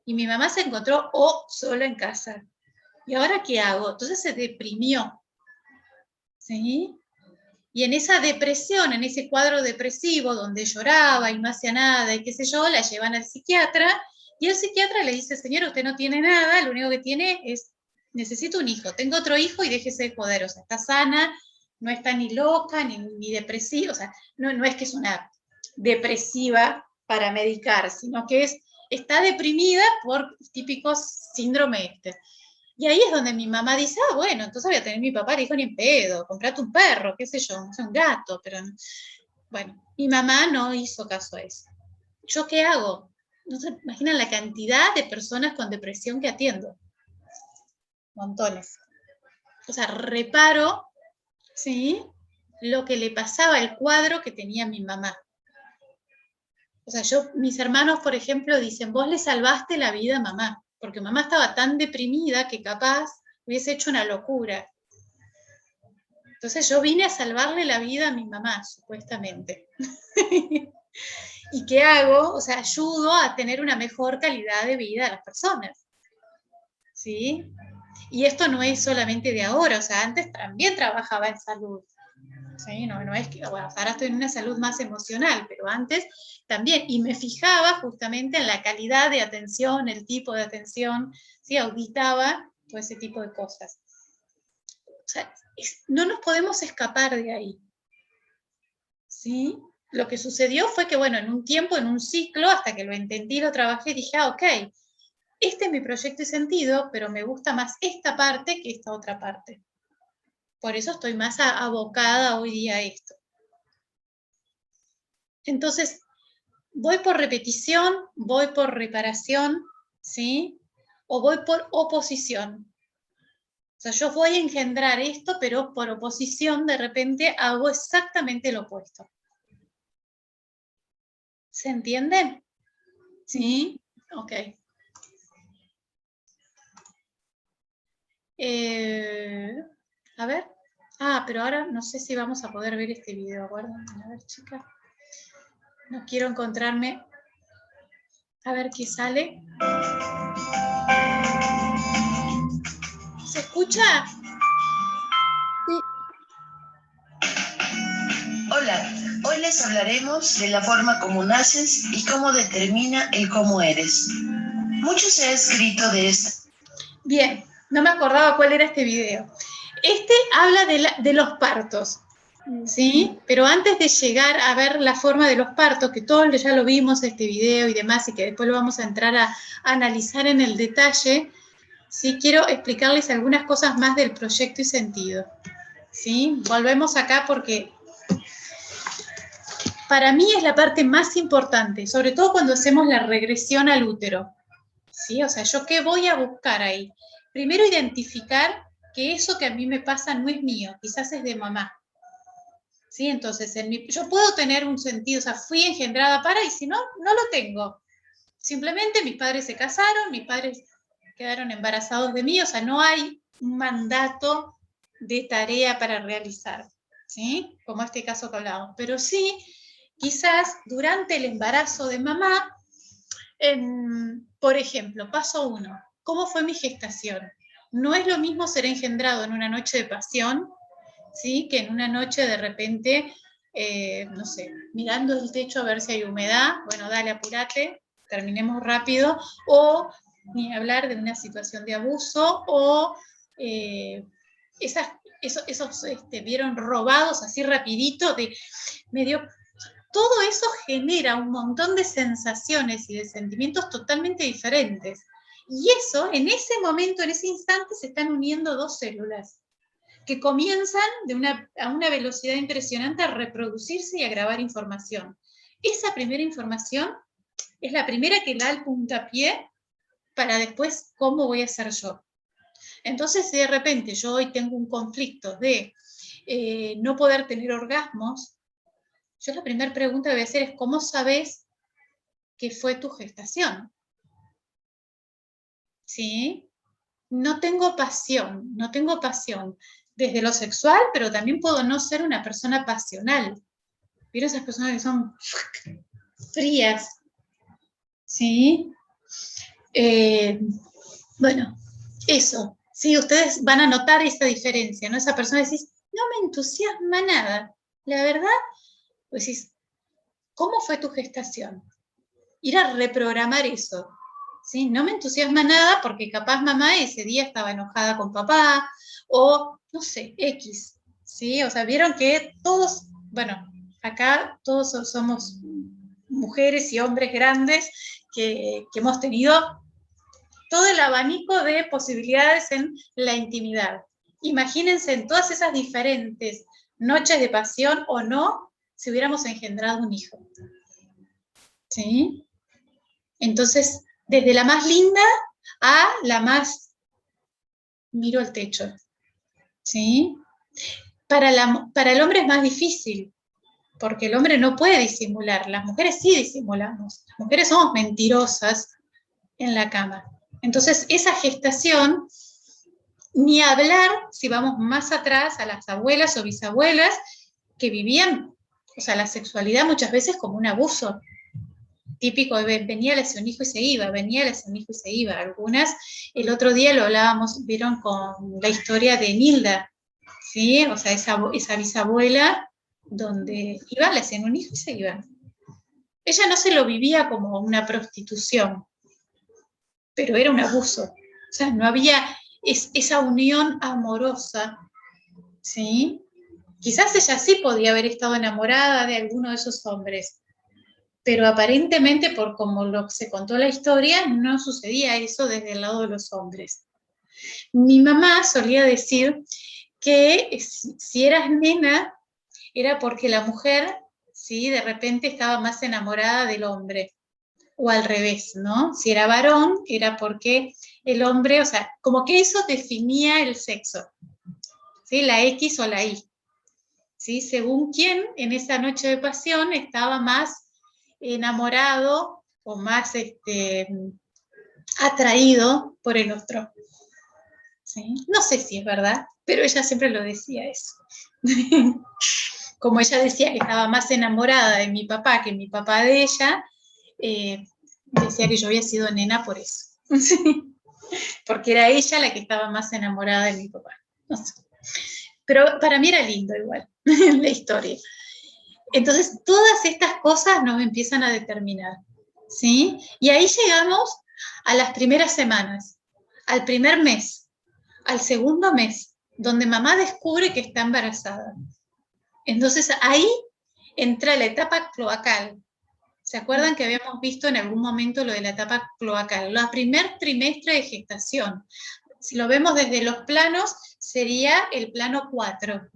Y mi mamá se encontró sola en casa. ¿Y ahora qué hago? Entonces se deprimió. ¿Sí? Y en esa depresión, en ese cuadro depresivo donde lloraba y no hacía nada y qué sé yo, la llevan al psiquiatra y el psiquiatra le dice, señora, usted no tiene nada, lo único que tiene es, necesito un hijo, tengo otro hijo y déjese de joder, o sea, está sana, no está ni loca, ni depresiva, o sea, no es que es una depresiva para medicar, sino que está deprimida por típico síndrome este. Y ahí es donde mi mamá dice, bueno, entonces voy a tener mi papá, le dijo, ni en pedo, comprate un perro, qué sé yo, no sé, un gato, pero bueno, mi mamá no hizo caso a eso. ¿Yo qué hago? No se imaginan la cantidad de personas con depresión que atiendo. Montones. O sea, reparo, ¿sí?, lo que le pasaba, el cuadro que tenía mi mamá. O sea, mis hermanos, por ejemplo, dicen, vos le salvaste la vida a mamá, porque mamá estaba tan deprimida que capaz hubiese hecho una locura. Entonces yo vine a salvarle la vida a mi mamá, supuestamente. ¿Y qué hago? O sea, ayudo a tener una mejor calidad de vida a las personas. ¿Sí? Y esto no es solamente de ahora, o sea, antes también trabajaba en salud. ¿Sí? No es que, bueno, ahora estoy en una salud más emocional, pero antes también, y me fijaba justamente en la calidad de atención, el tipo de atención, ¿sí? Auditaba todo ese tipo de cosas. O sea, no nos podemos escapar de ahí. ¿Sí? Lo que sucedió fue que, bueno, en un tiempo, en un ciclo, hasta que lo entendí, lo trabajé, dije, ok, este es mi proyecto y sentido, pero me gusta más esta parte que esta otra parte. Por eso estoy más abocada hoy día a esto. Entonces, voy por repetición, voy por reparación, ¿sí? O voy por oposición. O sea, yo voy a engendrar esto, pero por oposición de repente hago exactamente lo opuesto. ¿Se entiende? ¿Sí? Ok. A ver. Pero ahora no sé si vamos a poder ver este video. Aguarden, a ver, chicas. No quiero encontrarme. A ver qué sale. ¿Se escucha? Sí. Hola, hoy les hablaremos de la forma como naces y cómo determina el cómo eres. Mucho se ha escrito de esta. Bien, no me acordaba cuál era este video. Este habla de los partos, ¿sí? Pero antes de llegar a ver la forma de los partos, que todos ya lo vimos este video y demás, y que después lo vamos a entrar a analizar en el detalle, ¿sí? Quiero explicarles algunas cosas más del proyecto y sentido, ¿sí? Volvemos acá porque para mí es la parte más importante, sobre todo cuando hacemos la regresión al útero, ¿sí? O sea, ¿yo qué voy a buscar ahí? Primero, identificar que eso que a mí me pasa no es mío, quizás es de mamá. ¿Sí? Entonces, yo puedo tener un sentido, o sea, fui engendrada para, y si no, no lo tengo. Simplemente mis padres se casaron, mis padres quedaron embarazados de mí, o sea, no hay un mandato de tarea para realizar, ¿sí? Como este caso que hablábamos. Pero sí, quizás durante el embarazo de mamá, por ejemplo, paso 1, ¿cómo fue mi gestación? No es lo mismo ser engendrado en una noche de pasión, ¿sí?, que en una noche de repente, no sé, mirando el techo a ver si hay humedad, bueno, dale, apurate, terminemos rápido, o ni hablar de una situación de abuso, o esos vieron robados así rapidito, todo eso genera un montón de sensaciones y de sentimientos totalmente diferentes. Y eso, en ese momento, en ese instante, se están uniendo dos células que comienzan a una velocidad impresionante a reproducirse y a grabar información. Esa primera información es la primera que da el puntapié para después cómo voy a ser yo. Entonces, si de repente yo hoy tengo un conflicto de no poder tener orgasmos, yo la primera pregunta que voy a hacer es, ¿cómo sabes que fue tu gestación? ¿Sí? No tengo pasión desde lo sexual, pero también puedo no ser una persona pasional. ¿Vieron esas personas que son frías? ¿Sí? Bueno, eso. Sí, ustedes van a notar esa diferencia, ¿no? Esa persona decís, no me entusiasma nada. La verdad, pues decís, ¿cómo fue tu gestación? Ir a reprogramar eso. ¿Sí? No me entusiasma nada porque capaz mamá ese día estaba enojada con papá o, no sé, X. ¿Sí? O sea, vieron que todos, bueno, acá todos somos mujeres y hombres grandes que hemos tenido todo el abanico de posibilidades en la intimidad. Imagínense en todas esas diferentes noches de pasión o no, si hubiéramos engendrado un hijo. ¿Sí? Entonces, desde la más linda a la más miro al techo. ¿Sí? Para el hombre es más difícil, porque el hombre no puede disimular. Las mujeres sí disimulamos. Las mujeres somos mentirosas en la cama. Entonces, esa gestación, ni hablar si vamos más atrás a las abuelas o bisabuelas que vivían, o sea, la sexualidad muchas veces como un abuso. Típico, venía, le hacía un hijo y se iba, venía, le hacía un hijo y se iba. Algunas, el otro día lo hablábamos, vieron con la historia de Nilda, ¿sí? O sea, esa bisabuela donde iba, le hacían un hijo y se iba. Ella no se lo vivía como una prostitución, pero era un abuso. O sea, no había esa unión amorosa, ¿sí? Quizás ella sí podía haber estado enamorada de alguno de esos hombres, pero aparentemente, por como se contó la historia, no sucedía eso desde el lado de los hombres. Mi mamá solía decir que si eras nena, era porque la mujer, ¿sí? De repente estaba más enamorada del hombre, o al revés, ¿no? Si era varón, era porque el hombre, o sea, como que eso definía el sexo, ¿sí? La X o la Y, ¿sí? Según quién en esa noche de pasión estaba más enamorado o más atraído por el otro. ¿Sí? No sé si es verdad, pero ella siempre lo decía eso. Como ella decía que estaba más enamorada de mi papá que mi papá de ella, decía que yo había sido nena por eso. ¿Sí? Porque era ella la que estaba más enamorada de mi papá. No sé. Pero para mí era lindo igual la historia. Entonces, todas estas cosas nos empiezan a determinar, ¿sí? Y ahí llegamos a las primeras semanas, al primer mes, al segundo mes, donde mamá descubre que está embarazada. Entonces, ahí entra la etapa cloacal. ¿Se acuerdan que habíamos visto en algún momento lo de la etapa cloacal? El primer trimestre de gestación. Si lo vemos desde los planos, sería el plano 4.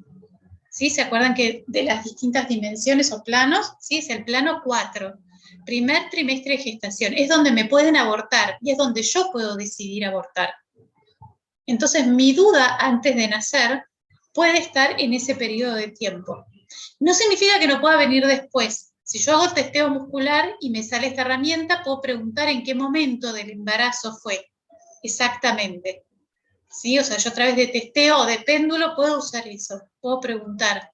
¿Sí? ¿Se acuerdan que de las distintas dimensiones o planos? ¿Sí? Es el plano 4. Primer trimestre de gestación. Es donde me pueden abortar y es donde yo puedo decidir abortar. Entonces, mi duda antes de nacer puede estar en ese periodo de tiempo. No significa que no pueda venir después. Si yo hago testeo muscular y me sale esta herramienta, puedo preguntar en qué momento del embarazo fue exactamente. ¿Sí? O sea, yo a través de testeo o de péndulo puedo usar eso, puedo preguntar,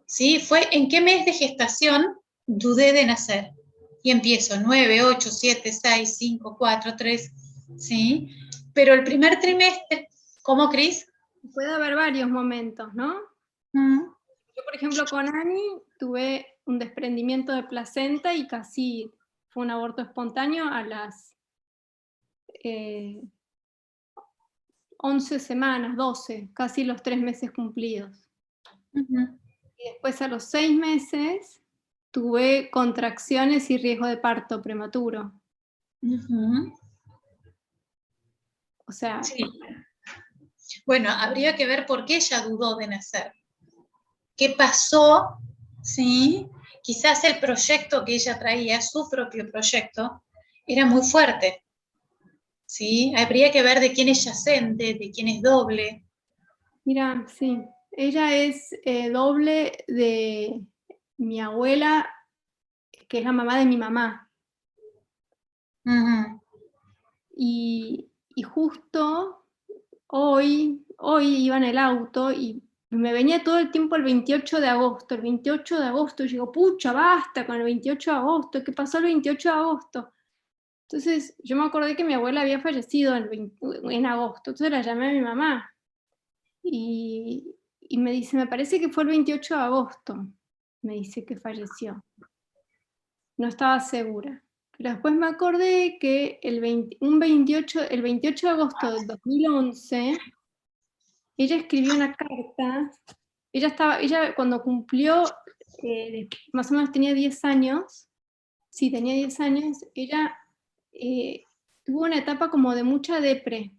¿sí? Fue en qué mes de gestación dudé de nacer. Y empiezo 9, 8, 7, 6, 5, 4, 3, ¿sí? Pero el primer trimestre, ¿cómo, Cris? Puede haber varios momentos, ¿no? Yo, por ejemplo, con Ani tuve un desprendimiento de placenta y casi fue un aborto espontáneo a las 11 semanas, 12, casi los 3 meses cumplidos. Y después a los 6 meses tuve contracciones y riesgo de parto prematuro. O sea... Sí. Bueno, habría que ver por qué ella dudó de nacer. ¿Qué pasó? ¿Sí? Quizás el proyecto que ella traía, su propio proyecto, era muy fuerte. ¿Sí? Habría que ver de quién es yacente, de quién es doble. Mira, sí, ella es doble de mi abuela, que es la mamá de mi mamá. Y justo hoy iba en el auto y me venía todo el tiempo el 28 de agosto, y yo digo, pucha, basta con el 28 de agosto, ¿qué pasó el 28 de agosto? Entonces yo me acordé que mi abuela había fallecido en agosto, entonces la llamé a mi mamá y me dice, me parece que fue el 28 de agosto. me dice que falleció. No estaba segura. Pero después me acordé que el 28 de agosto del 2011, ella escribió una carta. Ella cuando cumplió, más o menos tenía 10 años, sí, tenía 10 años, ella tuvo una etapa como de mucha depre.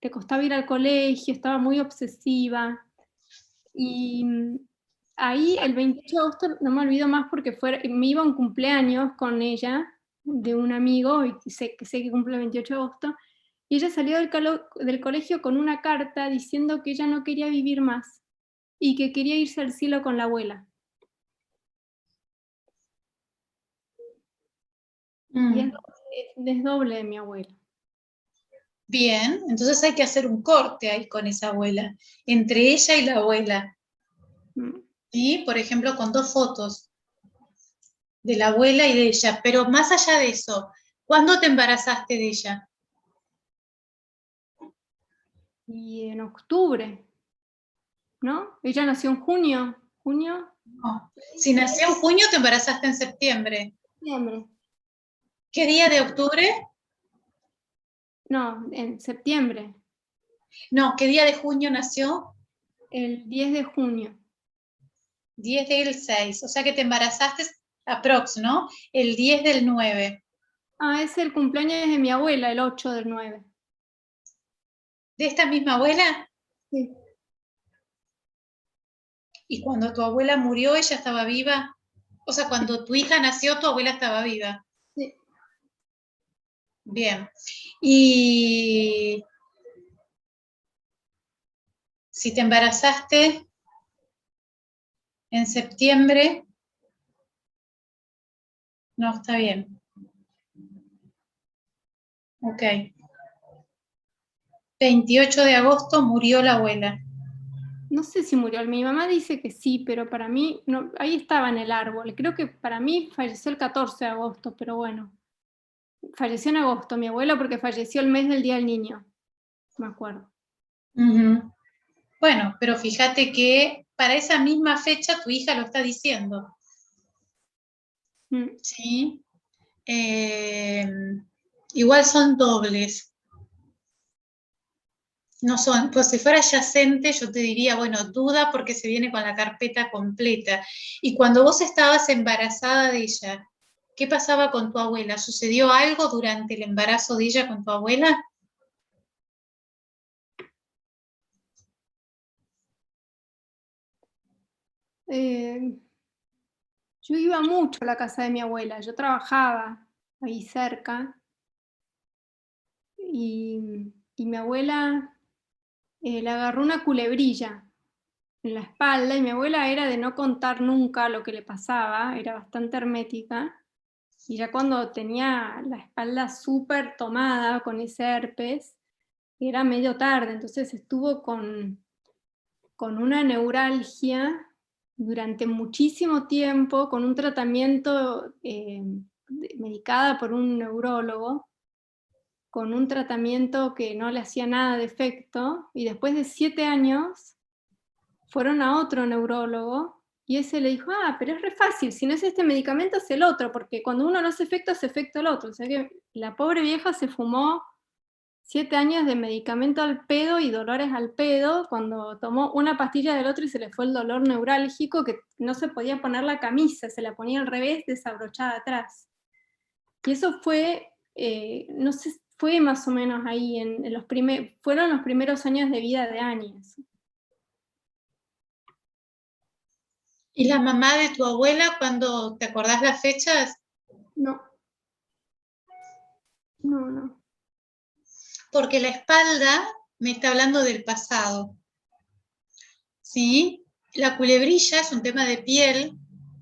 Le costaba ir al colegio, estaba muy obsesiva. Y ahí el 28 de agosto, no me olvido más porque me iba a un cumpleaños con ella, de un amigo, y sé que cumple el 28 de agosto, y ella salió del colegio con una carta diciendo que ella no quería vivir más y que quería irse al cielo con la abuela. Y es doble de mi abuela. Bien, entonces hay que hacer un corte ahí con esa abuela, entre ella y la abuela. ¿Sí? Por ejemplo, con 2 fotos de la abuela y de ella. Pero más allá de eso, ¿cuándo te embarazaste de ella? Y en octubre, ¿no? Ella nació en junio. ¿Junio? No. Si nació en junio, te embarazaste en septiembre. Septiembre. ¿Qué día de octubre? No, en septiembre. No, ¿qué día de junio nació? El 10 de junio. 10 del 6, o sea que te embarazaste aprox, ¿no? El 10 del 9. Ah, es el cumpleaños de mi abuela, el 8 del 9. ¿De esta misma abuela? Sí. ¿Y cuando tu abuela murió, ella estaba viva? O sea, cuando tu hija nació, tu abuela estaba viva. Sí. Bien. Y si te embarazaste en septiembre, no, está bien. Ok. 28 de agosto murió la abuela. No sé si murió. Mi mamá dice que sí, pero para mí, no, ahí estaba en el árbol. Creo que para mí falleció el 14 de agosto, pero bueno. Falleció en agosto mi abuela porque falleció el mes del Día del Niño. Me acuerdo. Bueno, pero fíjate que para esa misma fecha tu hija lo está diciendo. ¿Sí? Igual son dobles. No son, pues si fuera adyacente yo te diría, bueno, duda porque se viene con la carpeta completa. Y cuando vos estabas embarazada de ella, ¿qué pasaba con tu abuela? ¿Sucedió algo durante el embarazo de ella con tu abuela? Yo iba mucho a la casa de mi abuela. Yo trabajaba ahí cerca. Y mi abuela le agarró una culebrilla en la espalda, y mi abuela era de no contar nunca lo que le pasaba, era bastante hermética, y ya cuando tenía la espalda súper tomada con ese herpes, era medio tarde, entonces estuvo con una neuralgia durante muchísimo tiempo, con un tratamiento medicada por un neurólogo, con un tratamiento que no le hacía nada de efecto, y después de 7 años fueron a otro neurólogo, y ese le dijo, pero es re fácil, si no es este medicamento es el otro, porque cuando uno no hace efecto el otro. O sea que la pobre vieja se fumó 7 años de medicamento al pedo y dolores al pedo, cuando tomó una pastilla del otro y se le fue el dolor neurálgico, que no se podía poner la camisa, se la ponía al revés, desabrochada atrás. Y eso fue, no sé, fue más o menos ahí, fueron los primeros años de vida de Áñez. ¿Y la mamá de tu abuela, cuando te acordás las fechas? No. No. Porque la espalda me está hablando del pasado. ¿Sí? La culebrilla es un tema de piel,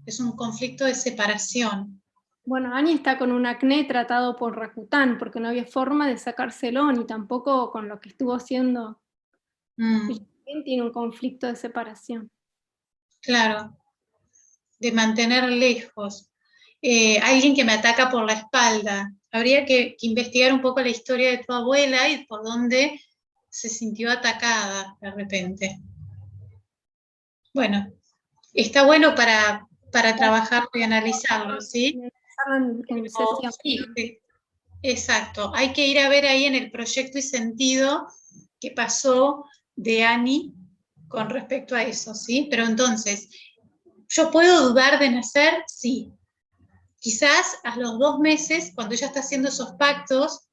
es un conflicto de separación. Bueno, Ani está con un acné tratado por Rakután, porque no había forma de sacárselo, ni tampoco con lo que estuvo haciendo. Ella también tiene un conflicto de separación. Claro, de mantener lejos. Alguien que me ataca por la espalda. Habría que investigar un poco la historia de tu abuela y por dónde se sintió atacada de repente. Bueno, está bueno para para trabajarlo y analizarlo, ¿sí? En sesión. Sí, sí, exacto. Hay que ir a ver ahí en el proyecto y sentido qué pasó de Ani con respecto a eso, ¿sí? Pero entonces, ¿yo puedo dudar de nacer? Sí. Quizás a los 2 meses, cuando ella está haciendo esos pactos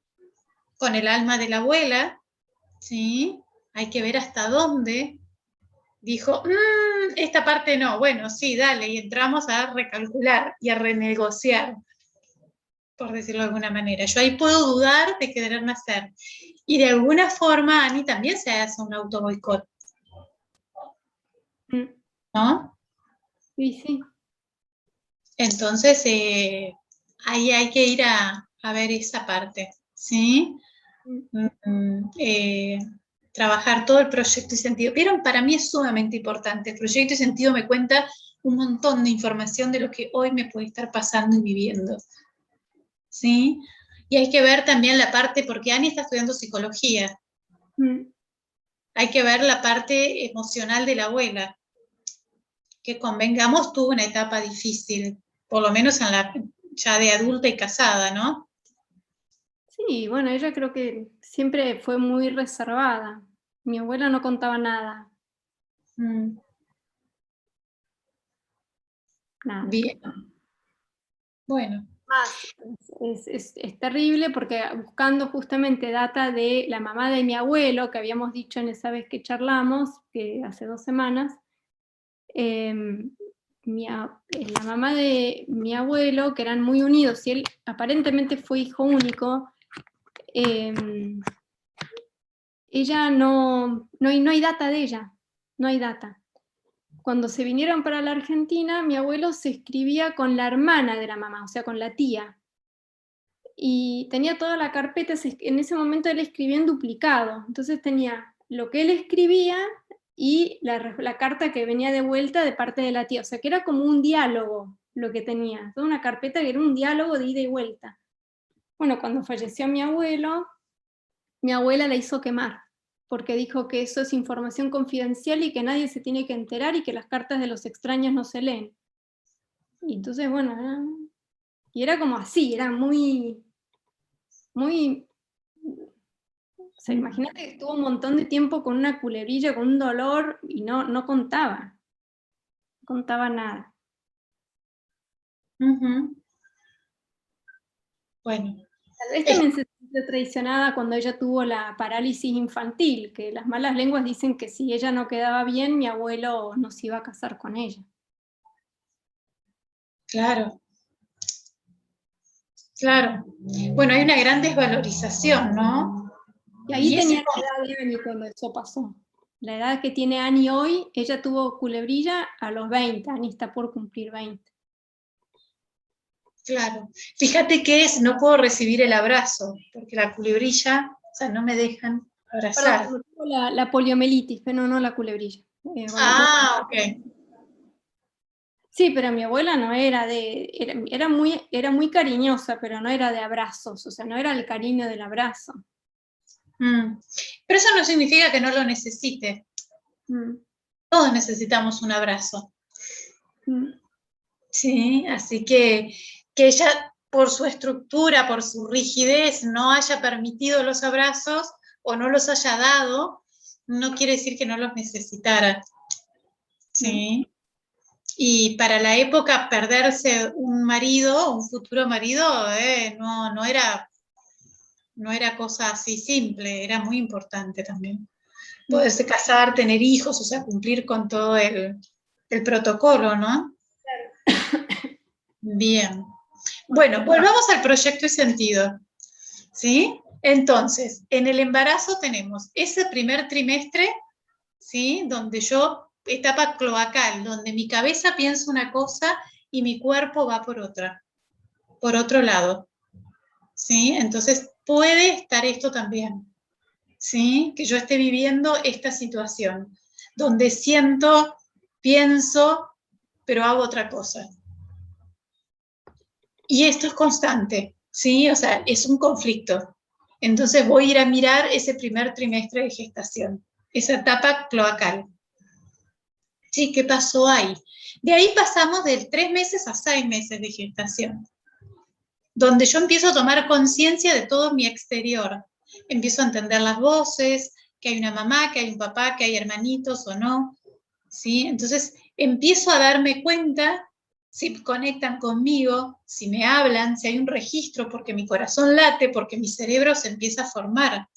con el alma de la abuela, ¿sí? Hay que ver hasta dónde dijo, esta parte no, bueno, sí, dale, y entramos a recalcular y a renegociar, por decirlo de alguna manera. Yo ahí puedo dudar de querer nacer. Y de alguna forma, Ani también se hace un auto boicot, ¿no? Sí, sí. Entonces, ahí hay que ir a ver esa parte, ¿sí? Trabajar todo el proyecto y sentido. Vieron, para mí es sumamente importante. El proyecto y sentido me cuenta un montón de información de lo que hoy me puede estar pasando y viviendo, ¿sí? Y hay que ver también la parte, porque Ani está estudiando psicología, hay que ver la parte emocional de la abuela, que convengamos tuvo una etapa difícil, por lo menos ya de adulta y casada, ¿no? Sí, bueno, ella creo que siempre fue muy reservada. Mi abuela no contaba nada. Nada. Bien. Bueno. Es terrible porque buscando justamente data de la mamá de mi abuelo, que habíamos dicho en esa vez que charlamos, que hace 2 semanas, la mamá de mi abuelo, que eran muy unidos, y él aparentemente fue hijo único, ella no hay data de ella, no hay data. Cuando se vinieron para la Argentina, mi abuelo se escribía con la hermana de la mamá, o sea, con la tía. Y tenía toda la carpeta, en ese momento él escribía en duplicado, entonces tenía lo que él escribía y la carta que venía de vuelta de parte de la tía, o sea que era como un diálogo lo que tenía, toda una carpeta que era un diálogo de ida y vuelta. Bueno, cuando falleció mi abuelo, mi abuela la hizo quemar, porque dijo que eso es información confidencial y que nadie se tiene que enterar y que las cartas de los extraños no se leen. Y entonces, bueno, y era como así, era muy... O sea, imagínate que estuvo un montón de tiempo con una culebrilla, con un dolor, y no contaba. No contaba nada. Bueno. Tal vez también se sintió traicionada cuando ella tuvo la parálisis infantil, que las malas lenguas dicen que si ella no quedaba bien, mi abuelo no se iba a casar con ella. Claro. Claro. Bueno, hay una gran desvalorización, ¿no? Y ahí tenía la edad de Ani cuando eso pasó. La edad que tiene Ani hoy, ella tuvo culebrilla a los 20, Ani está por cumplir 20. Claro. Fíjate que no puedo recibir el abrazo, porque la culebrilla, o sea, no me dejan abrazar. Perdón, la poliomielitis, pero no la culebrilla. Ok. Sí, pero mi abuela no era era muy cariñosa, pero no era de abrazos, o sea, no era el cariño del abrazo. Pero eso no significa que no lo necesite. Todos necesitamos un abrazo. Sí, así que ella, por su estructura, por su rigidez, no haya permitido los abrazos o no los haya dado, no quiere decir que no los necesitara. ¿Sí? Y para la época, perderse un marido, un futuro marido, no era cosa así simple, era muy importante también. Poderse casar, tener hijos, o sea, cumplir con todo el protocolo, ¿no? Claro. Bien. Bueno, volvamos al proyecto y sentido, ¿sí? Entonces, en el embarazo tenemos ese primer trimestre, ¿sí? Donde etapa cloacal, donde mi cabeza piensa una cosa y mi cuerpo va por otro lado, ¿sí? Entonces, puede estar esto también, ¿sí? Que yo esté viviendo esta situación, donde siento, pienso, pero hago otra cosa. Y esto es constante, ¿sí? O sea, es un conflicto. Entonces voy a ir a mirar ese primer trimestre de gestación, esa etapa cloacal. Sí, ¿qué pasó ahí? De ahí pasamos de 3 meses a 6 meses de gestación, donde yo empiezo a tomar conciencia de todo mi exterior. Empiezo a entender las voces, que hay una mamá, que hay un papá, que hay hermanitos o no, ¿sí? Entonces empiezo a darme cuenta si conectan conmigo, si me hablan, si hay un registro, porque mi corazón late, porque mi cerebro se empieza a formar,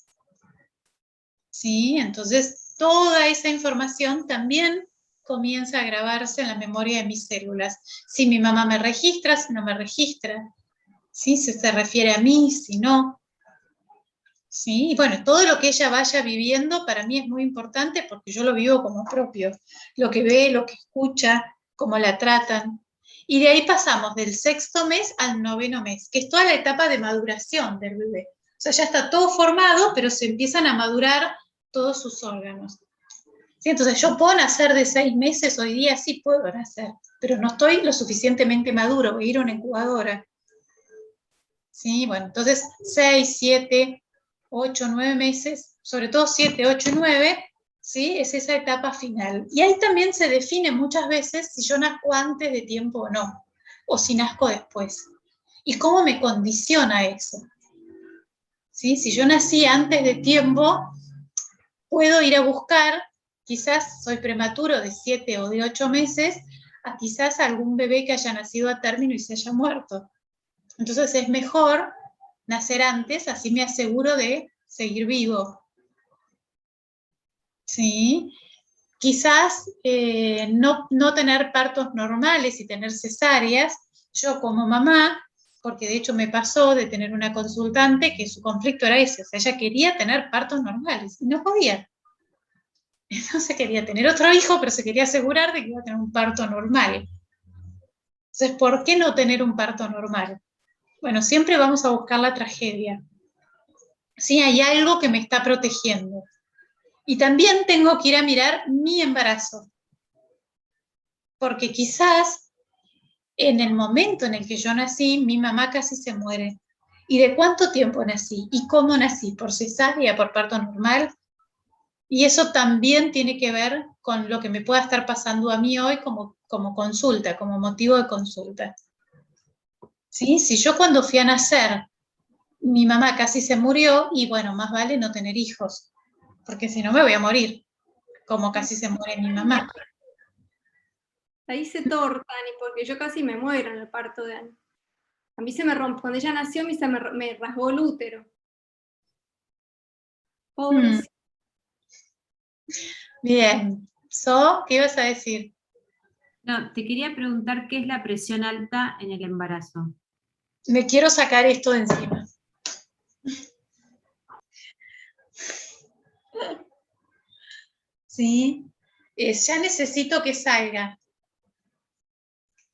¿sí? Entonces toda esa información también comienza a grabarse en la memoria de mis células. Si mi mamá me registra, si no me registra, ¿sí? Si se refiere a mí, si no. ¿Sí? Y bueno, todo lo que ella vaya viviendo para mí es muy importante porque yo lo vivo como propio. Lo que ve, lo que escucha, cómo la tratan. Y de ahí pasamos del 6º mes al 9º mes, que es toda la etapa de maduración del bebé. O sea, ya está todo formado, pero se empiezan a madurar todos sus órganos. ¿Sí? Entonces yo puedo nacer de 6 meses hoy día, sí puedo nacer, pero no estoy lo suficientemente maduro, voy a ir a una incubadora. ¿Sí? Bueno, entonces 6, 7, 8, 9 meses, sobre todo 7, 8 y 9, ¿sí? Es esa etapa final. Y ahí también se define muchas veces si yo nazco antes de tiempo o no, o si nazco después. ¿Y cómo me condiciona eso? ¿Sí? Si yo nací antes de tiempo, puedo ir a buscar, quizás soy prematuro de 7 o de 8 meses, a quizás algún bebé que haya nacido a término y se haya muerto. Entonces es mejor nacer antes, así me aseguro de seguir vivo. ¿Sí? Quizás no tener partos normales y tener cesáreas, yo como mamá, porque de hecho me pasó de tener una consultante que su conflicto era ese, o sea, ella quería tener partos normales y no podía. Entonces quería tener otro hijo, pero se quería asegurar de que iba a tener un parto normal. Entonces, ¿por qué no tener un parto normal? Bueno, siempre vamos a buscar la tragedia. Sí, hay algo que me está protegiendo. Y también tengo que ir a mirar mi embarazo. Porque quizás en el momento en el que yo nací, mi mamá casi se muere. ¿Y de cuánto tiempo nací? ¿Y cómo nací? ¿Por cesárea? ¿Por parto normal? Y eso también tiene que ver con lo que me pueda estar pasando a mí hoy como consulta, como motivo de consulta. ¿Sí? Si yo cuando fui a nacer, mi mamá casi se murió, y bueno, más vale no tener hijos, porque si no me voy a morir, como casi se muere mi mamá. La hice torta, Ani, porque yo casi me muero en el parto de Ani. A mí se me rompió, cuando ella nació, a mí se me rasgó el útero. Pobrecita. Bien. So, ¿qué ibas a decir? No, te quería preguntar qué es la presión alta en el embarazo. Me quiero sacar esto de encima. ¿Sí? Ya necesito que salga.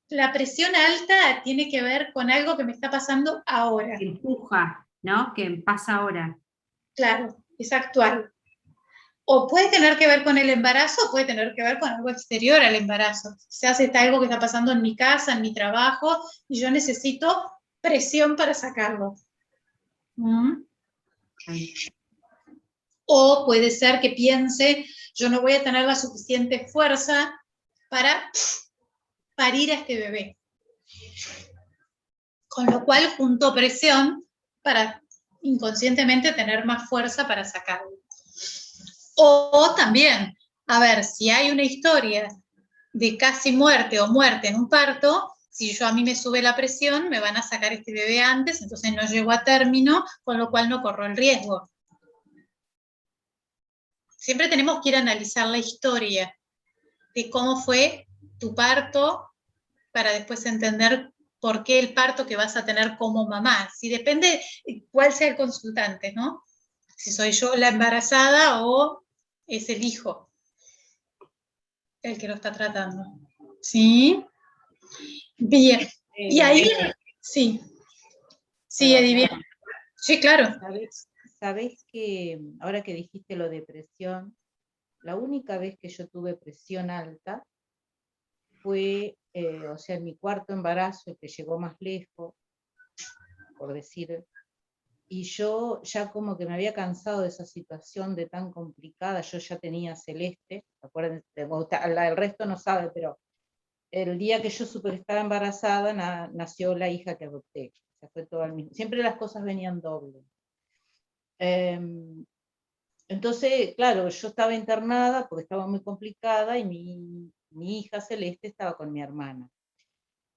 La presión alta tiene que ver con algo que me está pasando ahora. Que empuja, ¿no? Que pasa ahora. Claro, es actual. O puede tener que ver con el embarazo, o puede tener que ver con algo exterior al embarazo. Quizás está algo que está pasando en mi casa, en mi trabajo, y yo necesito presión para sacarlo. ¿Mm? O puede ser que piense, yo no voy a tener la suficiente fuerza para parir a este bebé. Con lo cual junto presión para inconscientemente tener más fuerza para sacarlo. O también, a ver, si hay una historia de casi muerte o muerte en un parto, si a mí me sube la presión, me van a sacar este bebé antes, entonces no llego a término, con lo cual no corro el riesgo. Siempre tenemos que ir a analizar la historia de cómo fue tu parto para después entender por qué el parto que vas a tener como mamá. Si depende cuál sea el consultante, ¿no? Si soy yo la embarazada o es el hijo el que lo está tratando. ¿Sí? Bien. Y ahí, sí. Sí, Edi, bien. Sí, claro. ¿Sabés que ahora que dijiste lo de presión, la única vez que yo tuve presión alta fue, o sea, en mi 4º embarazo, el que llegó más lejos, por decir, y yo ya como que me había cansado de esa situación de tan complicada. Yo ya tenía Celeste, acuérdense, el resto no sabe, pero el día que yo supe que estaba embarazada, nació la hija que adopté. O sea, fue todo al mismo. Siempre las cosas venían doble. Entonces, claro, yo estaba internada porque estaba muy complicada y mi hija Celeste estaba con mi hermana.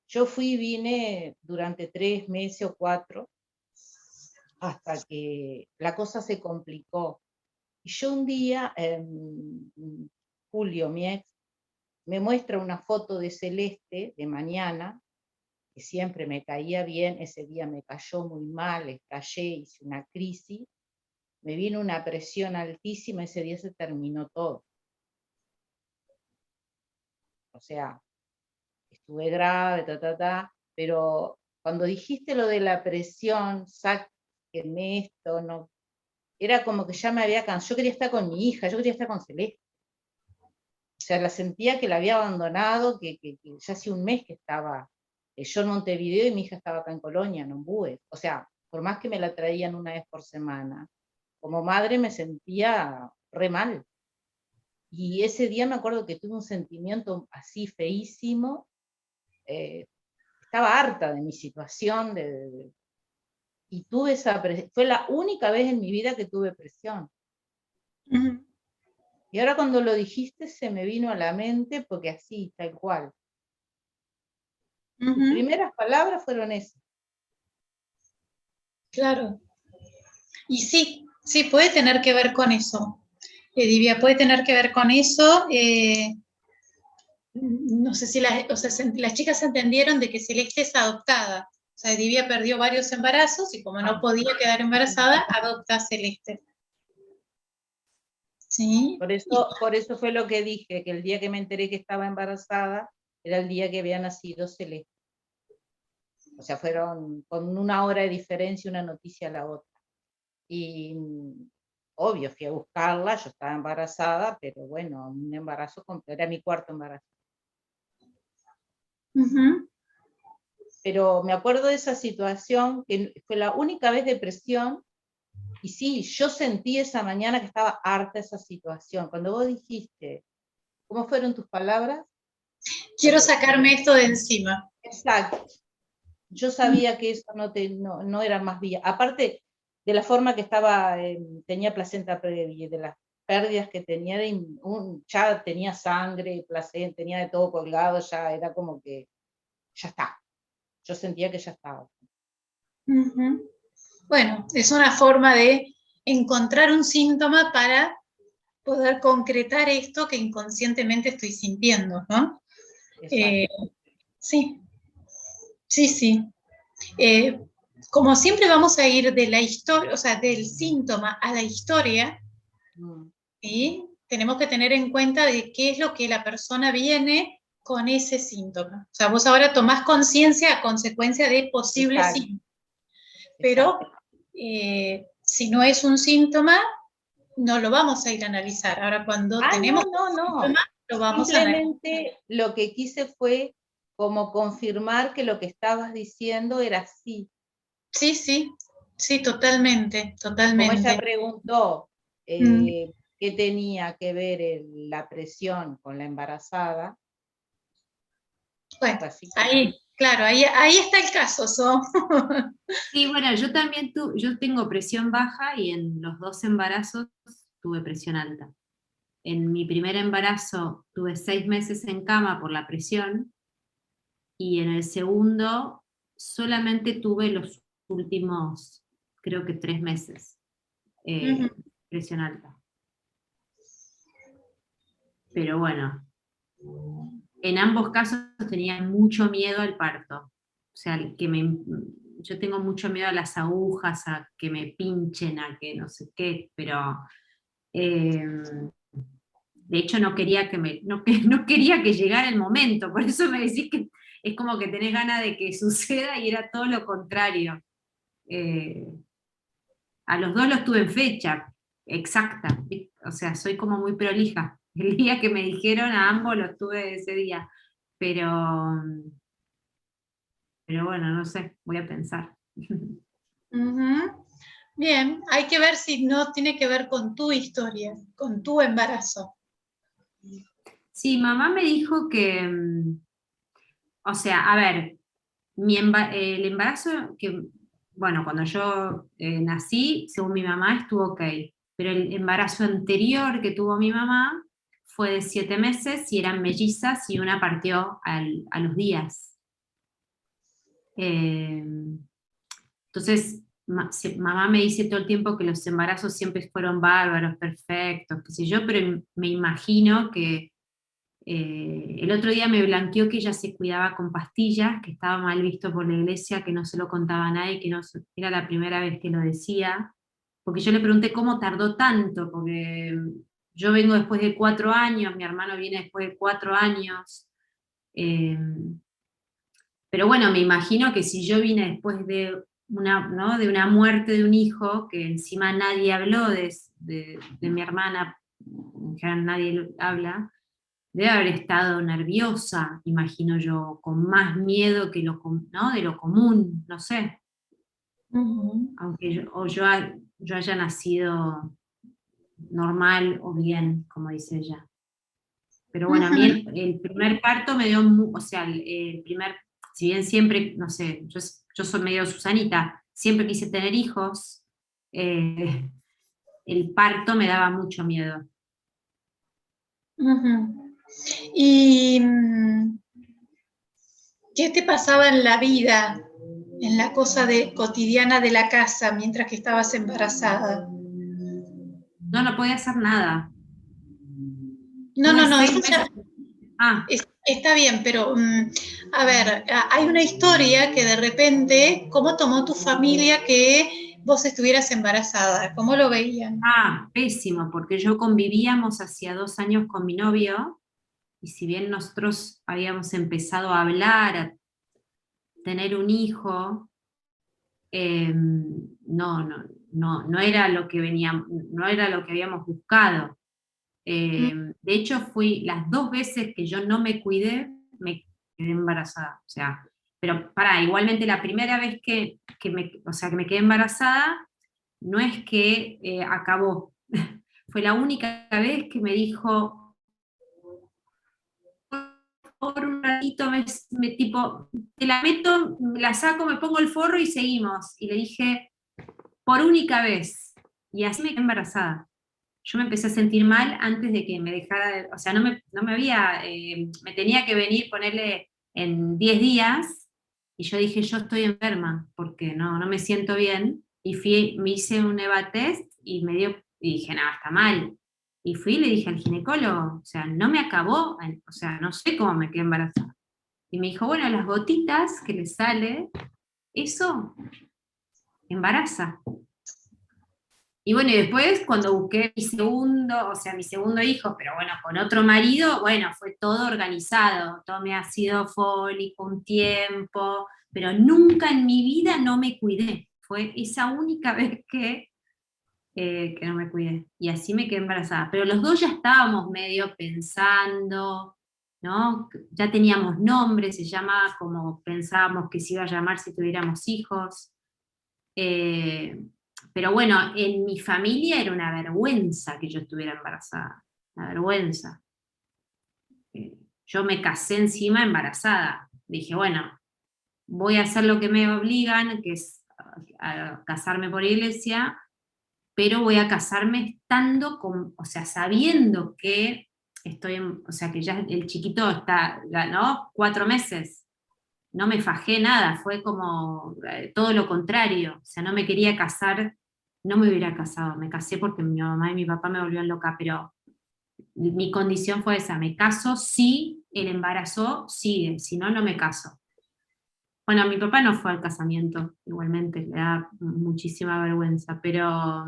Yo fui y vine durante 3 meses o 4, hasta que la cosa se complicó. Y yo un día, Julio, mi ex, me muestra una foto de Celeste de mañana, que siempre me caía bien. Ese día me cayó muy mal, estallé, hice una crisis, me vino una presión altísima, ese día se terminó todo. O sea, estuve grave, pero cuando dijiste lo de la presión, sáquenme esto, no, era como que ya me había cansado. Yo quería estar con mi hija, yo quería estar con Celeste. O sea, la sentía que la había abandonado, que ya hace un mes que estaba yo en Montevideo y mi hija estaba acá en Colonia, en Ombúes. O sea, por más que me la traían una vez por semana, como madre me sentía re mal. Y ese día me acuerdo que tuve un sentimiento así feísimo. Estaba harta de mi situación, y tuve fue la única vez en mi vida que tuve presión. Ujú. Y ahora cuando lo dijiste se me vino a la mente, porque así, tal cual. Mis Ujú. primeras palabras fueron esas. Claro. Y sí, sí, puede tener que ver con eso. Divia, puede tener que ver con eso. No sé si las chicas entendieron de que Celeste es adoptada. O sea, Divia perdió varios embarazos y como no podía quedar embarazada, adopta a Celeste. ¿Sí? Por eso fue lo que dije, que el día que me enteré que estaba embarazada era el día que había nacido Celeste. O sea, fueron con 1 hora de diferencia una noticia a la otra. Y obvio, fui a buscarla, yo estaba embarazada, pero bueno, un embarazo completo, era mi 4º embarazo. Uh-huh. Pero me acuerdo de esa situación, que fue la única vez de presión, y sí, yo sentí esa mañana que estaba harta de esa situación. Cuando vos dijiste, ¿cómo fueron tus palabras? Quiero sacarme esto de encima. Exacto. Yo sabía que eso no era más vía. Aparte de la forma que estaba, tenía placenta previa, de las pérdidas que tenía, ya tenía sangre, placenta, tenía de todo colgado, ya era como que ya está. Yo sentía que ya estaba. Uh-huh. Bueno, es una forma de encontrar un síntoma para poder concretar esto que inconscientemente estoy sintiendo, ¿no? Sí, sí, sí. Como siempre vamos a ir de la historia, o sea, del síntoma a la historia, ¿sí? Tenemos que tener en cuenta de qué es lo que la persona viene con ese síntoma. O sea, vos ahora tomás conciencia a consecuencia de posibles síntomas. Pero si no es un síntoma, no lo vamos a ir a analizar. Ahora, cuando tenemos un síntoma, lo vamos a analizar. Simplemente lo que quise fue como confirmar que lo que estabas diciendo era así. Sí, sí, sí, totalmente, totalmente. Como ella preguntó qué tenía que ver la presión con la embarazada. Bueno, ahí, claro, ahí está el caso, Sí, bueno, yo también yo tengo presión baja y en los 2 embarazos tuve presión alta. En mi primer embarazo tuve 6 meses en cama por la presión y en el segundo solamente tuve los últimos, creo que 3 meses, presión alta. Pero bueno, en ambos casos tenía mucho miedo al parto. O sea, yo tengo mucho miedo a las agujas, a que me pinchen, a que no sé qué, pero de hecho no quería no quería que llegara el momento, por eso me decís que es como que tenés ganas de que suceda y era todo lo contrario. A los 2 los tuve en fecha exacta, o sea, soy como muy prolija. El día que me dijeron a ambos los tuve ese día, pero bueno, no sé, voy a pensar. Bien, hay que ver si no tiene que ver con tu historia, con tu embarazo. Sí, mamá me dijo que, o sea, a ver, el embarazo que, bueno, cuando yo nací, según mi mamá, estuvo ok, pero el embarazo anterior que tuvo mi mamá fue de 7 meses y eran mellizas y una partió a los días. Eh, entonces, mamá me dice todo el tiempo que los embarazos siempre fueron bárbaros, perfectos, qué sé yo, pero me imagino que el otro día me blanqueó que ella se cuidaba con pastillas, que estaba mal visto por la iglesia, que no se lo contaba a nadie, que no era la primera vez que lo decía, porque yo le pregunté cómo tardó tanto, porque yo vengo después de 4 años, mi hermano viene después de 4 años, eh, pero bueno, me imagino que si yo vine después de una, ¿no? de una muerte de un hijo, que encima nadie habló de mi hermana, ya nadie habla, debe haber estado nerviosa, imagino yo, con más miedo que ¿no? de lo común, no sé, aunque yo haya nacido normal o bien, como dice ella. Pero bueno, a mí el primer parto me dio, o sea, el primer, si bien siempre, no sé, yo soy medio Susanita, siempre quise tener hijos, el parto me daba mucho miedo. ¿Y qué te pasaba en la vida, en la cosa cotidiana de la casa mientras que estabas embarazada? No podía hacer nada. No, Tuve eso 6 ya meses. Ah, está bien, pero a ver, hay una historia que de repente, ¿cómo tomó tu familia que vos estuvieras embarazada? ¿Cómo lo veían? pésimo, porque yo convivíamos hacía 2 años con mi novio, y si bien nosotros habíamos empezado a hablar, a tener un hijo, no era lo que veníamos, no era lo que habíamos buscado. De hecho, fui las 2 veces que yo no me cuidé, me quedé embarazada. O sea, pero igualmente la primera vez o sea, que me quedé embarazada, no es que acabó. Fue la única vez que me dijo, por un ratito, tipo, te la meto, la saco, me pongo el forro y seguimos. Y le dije, por única vez. Y así me quedé embarazada. Yo me empecé a sentir mal antes de que me dejara, o sea, no me había, me tenía que venir, ponerle en 10 días, y yo dije, yo estoy enferma, porque no me siento bien, y me hice un EVA test, y y dije, nada, está mal, y fui y le dije al ginecólogo, o sea, no me acabó, o sea, no sé cómo me quedé embarazada, y me dijo, bueno, las gotitas que le sale, eso embaraza. Y bueno, y después cuando busqué mi segundo hijo, pero bueno, con otro marido, bueno, fue todo organizado. Tomé ácido fólico un tiempo, pero nunca en mi vida no me cuidé. Fue esa única vez que no me cuidé. Y así me quedé embarazada. Pero los dos ya estábamos medio pensando, ¿no? Ya teníamos nombres, se llamaba como pensábamos que se iba a llamar si tuviéramos hijos. Pero bueno, en mi familia era una vergüenza que yo estuviera embarazada, una vergüenza. Yo me casé encima embarazada. Dije, bueno, voy a hacer lo que me obligan, que es a casarme por iglesia, pero voy a casarme estando o sea, sabiendo que o sea, que ya el chiquito está, ¿no? 4 meses. No me fajé nada, fue como todo lo contrario, o sea, no me quería casar, no me hubiera casado, me casé porque mi mamá y mi papá me volvieron loca, pero mi condición fue esa, me caso si el embarazo sigue, si no, no me caso. Bueno, mi papá no fue al casamiento, igualmente, le da muchísima vergüenza, pero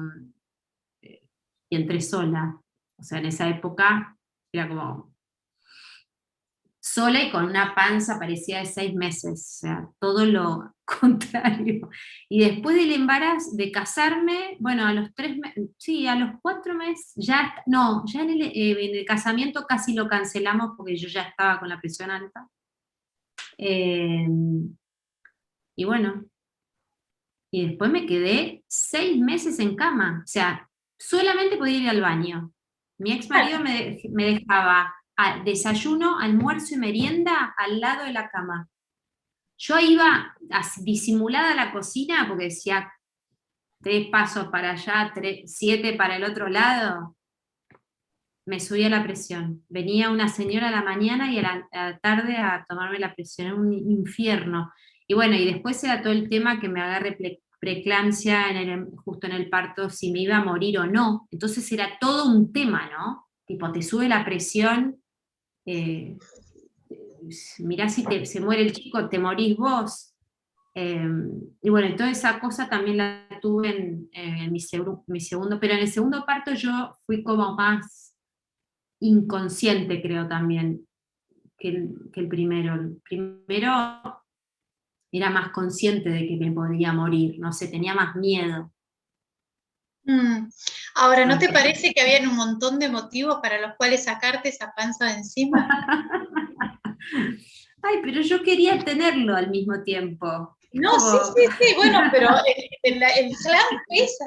y entré sola, o sea, en esa época era como sola y con una panza parecía de 6 meses, o sea, todo lo contrario. Y después del embarazo, de casarme, bueno, a los 3 meses, sí, a los 4 meses, ya, no, ya en el casamiento casi lo cancelamos porque yo ya estaba con la presión alta. Eh, y bueno, Y después me quedé 6 meses en cama, o sea, solamente podía ir al baño. Mi ex marido me dejaba desayuno, almuerzo y merienda al lado de la cama. Yo iba disimulada a la cocina porque decía 3 pasos para allá, 7 para el otro lado. Me subía la presión. Venía una señora a la mañana y a la tarde a tomarme la presión. Era un infierno. Y bueno, y después era todo el tema que me agarre preeclampsia justo en el parto, si me iba a morir o no. Entonces era todo un tema, ¿no? Tipo, te sube la presión, mirá si se muere el chico, te morís vos. Y bueno, toda esa cosa también la tuve en mi segundo, pero en el segundo parto yo fui como más inconsciente, creo también, que el primero. El primero era más consciente de que me podía morir, no sé, tenía más miedo. Ahora, ¿no te parece que habían un montón de motivos para los cuales sacarte esa panza de encima? Ay, pero yo quería tenerlo al mismo tiempo. No, sí, bueno, pero el clan pesa,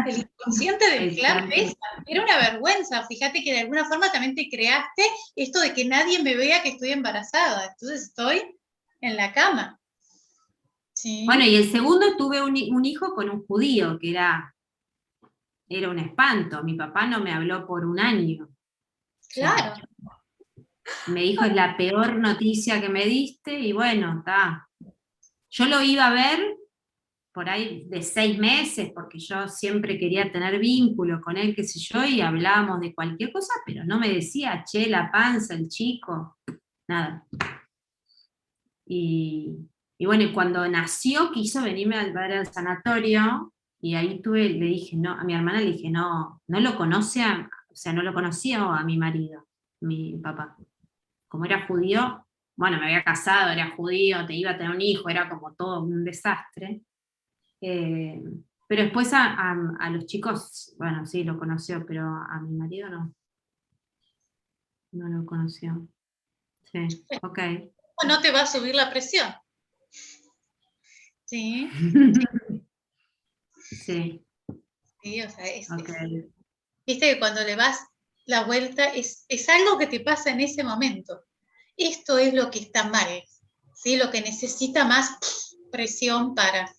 el inconsciente del clan pesa, era una vergüenza, fíjate que de alguna forma también te creaste esto de que nadie me vea que estoy embarazada, entonces estoy en la cama. Sí. Bueno, y el segundo tuve un hijo con un judío, que era un espanto, mi papá no me habló por un año. Claro. O sea, me dijo, es la peor noticia que me diste, y bueno, está. Yo lo iba a ver por ahí de 6 meses, porque yo siempre quería tener vínculo con él, qué sé yo, y hablábamos de cualquier cosa, pero no me decía, che, la panza, el chico, nada. Y bueno, y cuando nació quiso venirme a ver al sanatorio, y ahí le dije, no, a mi hermana le dije, no lo conoce, o sea, no lo conocía a mi marido, mi papá. Como era judío, bueno, me había casado, era judío, te iba a tener un hijo, era como todo un desastre. Pero después a los chicos, bueno, sí, lo conoció, pero a mi marido no. No lo conoció. Sí, ok. O no te va a subir la presión. Sí. Sí. Sí, o sea, Okay. viste que cuando le das la vuelta es algo que te pasa en ese momento. Esto es lo que está mal, ¿sí? Lo que necesita más presión para.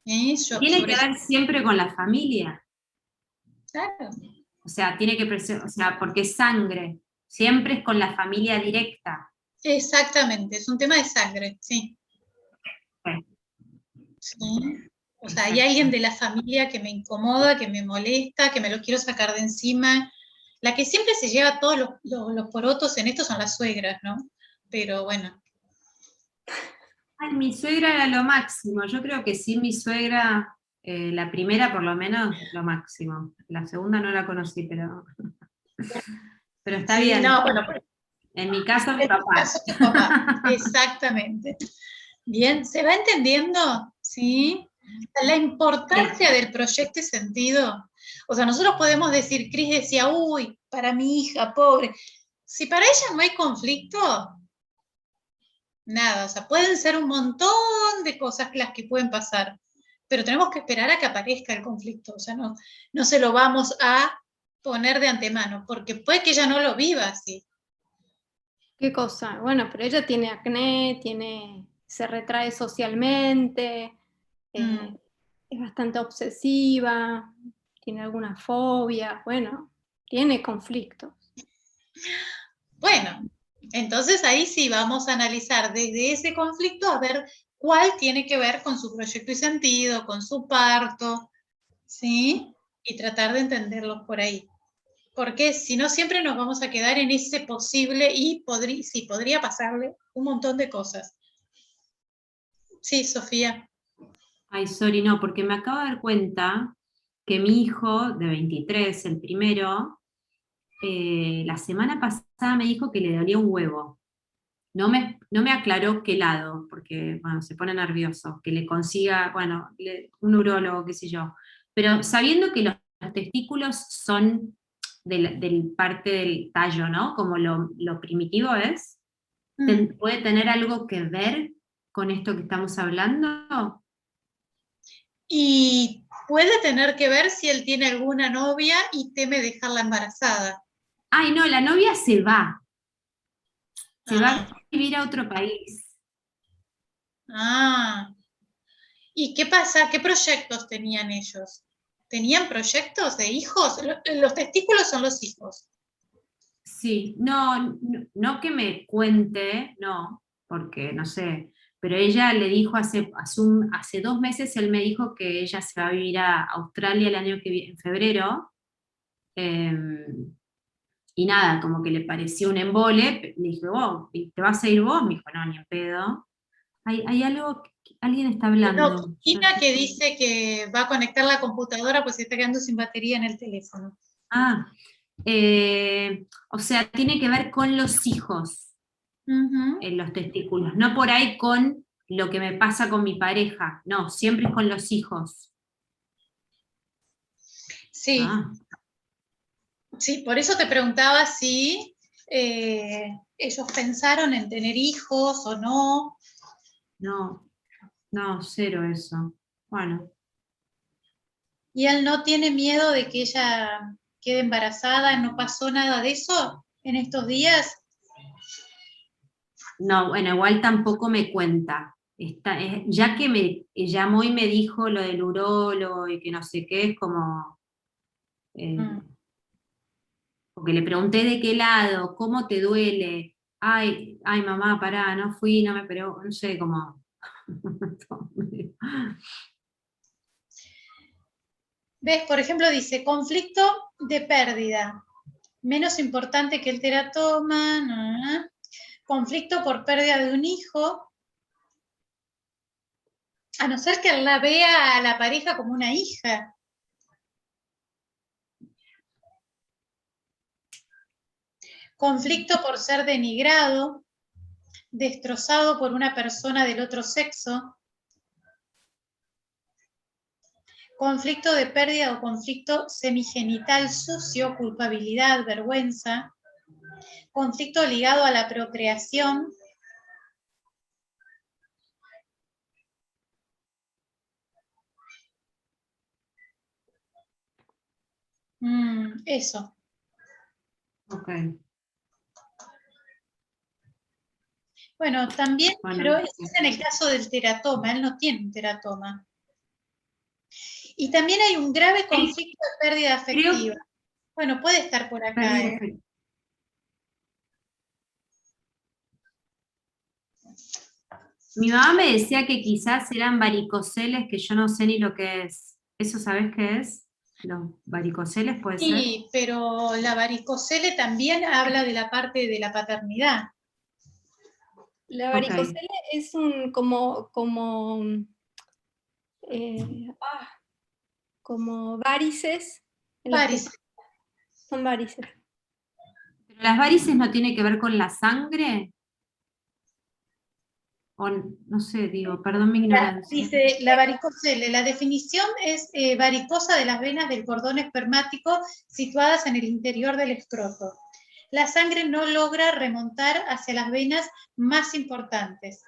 Tiene que ver siempre con la familia. Claro. O sea, tiene que o sea, porque es sangre. Siempre es con la familia directa. Exactamente, es un tema de sangre, sí. Okay. Sí. O sea, hay alguien de la familia que me incomoda, que me molesta, que me lo quiero sacar de encima. La que siempre se lleva todos los porotos en esto son las suegras, ¿no? Pero bueno. Ay, mi suegra era lo máximo. Yo creo que sí, mi suegra, la primera por lo menos, lo máximo. La segunda no la conocí, pero está sí, bien. No, bueno, pues, en mi caso, mi papá. Caso, tu papá. Exactamente. Bien, ¿se va entendiendo? ¿Sí? La importancia del proyecto y sentido. O sea, nosotros podemos decir, Cris decía, uy, para mi hija, pobre. Si para ella no hay conflicto, nada. O sea, pueden ser un montón de cosas las que pueden pasar, pero tenemos que esperar a que aparezca el conflicto. O sea, no se lo vamos a poner de antemano, porque puede que ella no lo viva así. ¿Qué cosa? Bueno, pero ella tiene acné, se retrae socialmente, es bastante obsesiva, tiene alguna fobia, bueno, tiene conflictos. Bueno, entonces ahí sí vamos a analizar desde ese conflicto a ver cuál tiene que ver con su proyecto y sentido, con su parto, ¿sí? Y tratar de entenderlos por ahí. Porque si no, siempre nos vamos a quedar en ese posible y sí, podría pasarle un montón de cosas. Sí, Sofía. Ay, sorry, no, porque me acabo de dar cuenta que mi hijo de 23, el primero, la semana pasada me dijo que le dolía un huevo. No me aclaró qué lado, porque, bueno, se pone nervioso, que le consiga, bueno, un urólogo, qué sé yo. Pero sabiendo que los testículos son del parte del tallo, ¿no? Como lo primitivo es, ¿puede tener algo que ver con esto que estamos hablando? Y puede tener que ver si él tiene alguna novia y teme dejarla embarazada. Ay, no, la novia se va. Se va Ah. a vivir a otro país. Ah. ¿Y qué pasa? ¿Qué proyectos tenían ellos? ¿Tenían proyectos de hijos? Los testículos son los hijos. Sí, no que me cuente, no, porque no sé, pero ella le dijo hace 2 meses, él me dijo que ella se va a vivir a Australia el año que viene, en febrero, y nada, como que le pareció un embole, le dije, vos, ¿te vas a ir vos? Me dijo, no, ni en pedo. Hay algo, alguien está hablando. No, Cristina que dice que va a conectar la computadora pues se está quedando sin batería en el teléfono. Ah, o sea, tiene que ver con los hijos, en los testículos, no por ahí con lo que me pasa con mi pareja, no, siempre es con los hijos. Sí, Ah, sí, por eso te preguntaba si ellos pensaron en tener hijos o no. no, cero eso. Bueno, ¿Y él no tiene miedo de que ella quede embarazada? ¿No pasó nada de eso en estos días? no, bueno, igual tampoco me cuenta. Ya que me llamó y me dijo lo del urólogo y que no sé qué, es como, porque le pregunté de qué lado, cómo te duele. Ay, mamá, pará, no fui, no me, pero no sé, como. ¿Ves? Por ejemplo, dice, conflicto de pérdida. Menos importante que el teratoma. No. Conflicto por pérdida de un hijo. A no ser que él la vea a la pareja como una hija. Conflicto por ser denigrado, destrozado por una persona del otro sexo. Conflicto de pérdida o conflicto semigenital sucio, culpabilidad, vergüenza. Conflicto ligado a la procreación. Eso. Ok. Bueno, también, Bueno, pero ese es en el caso del teratoma, él no tiene un teratoma. Y también hay un grave conflicto de pérdida afectiva. Bueno, puede estar por acá. Mi mamá me decía que quizás eran varicoceles, que yo no sé ni lo que es. ¿Eso sabes qué es? ¿Los varicoceles puede ser? Sí, pero la varicocele también habla de la parte de la paternidad. La varicocele es como varices. Varices. Son varices. ¿Pero las varices no tiene que ver con la sangre? O no sé, digo, perdón mi ignorancia. Dice la varicocele, la definición es varicosa de las venas del cordón espermático situadas en el interior del escroto. La sangre no logra remontar hacia las venas más importantes.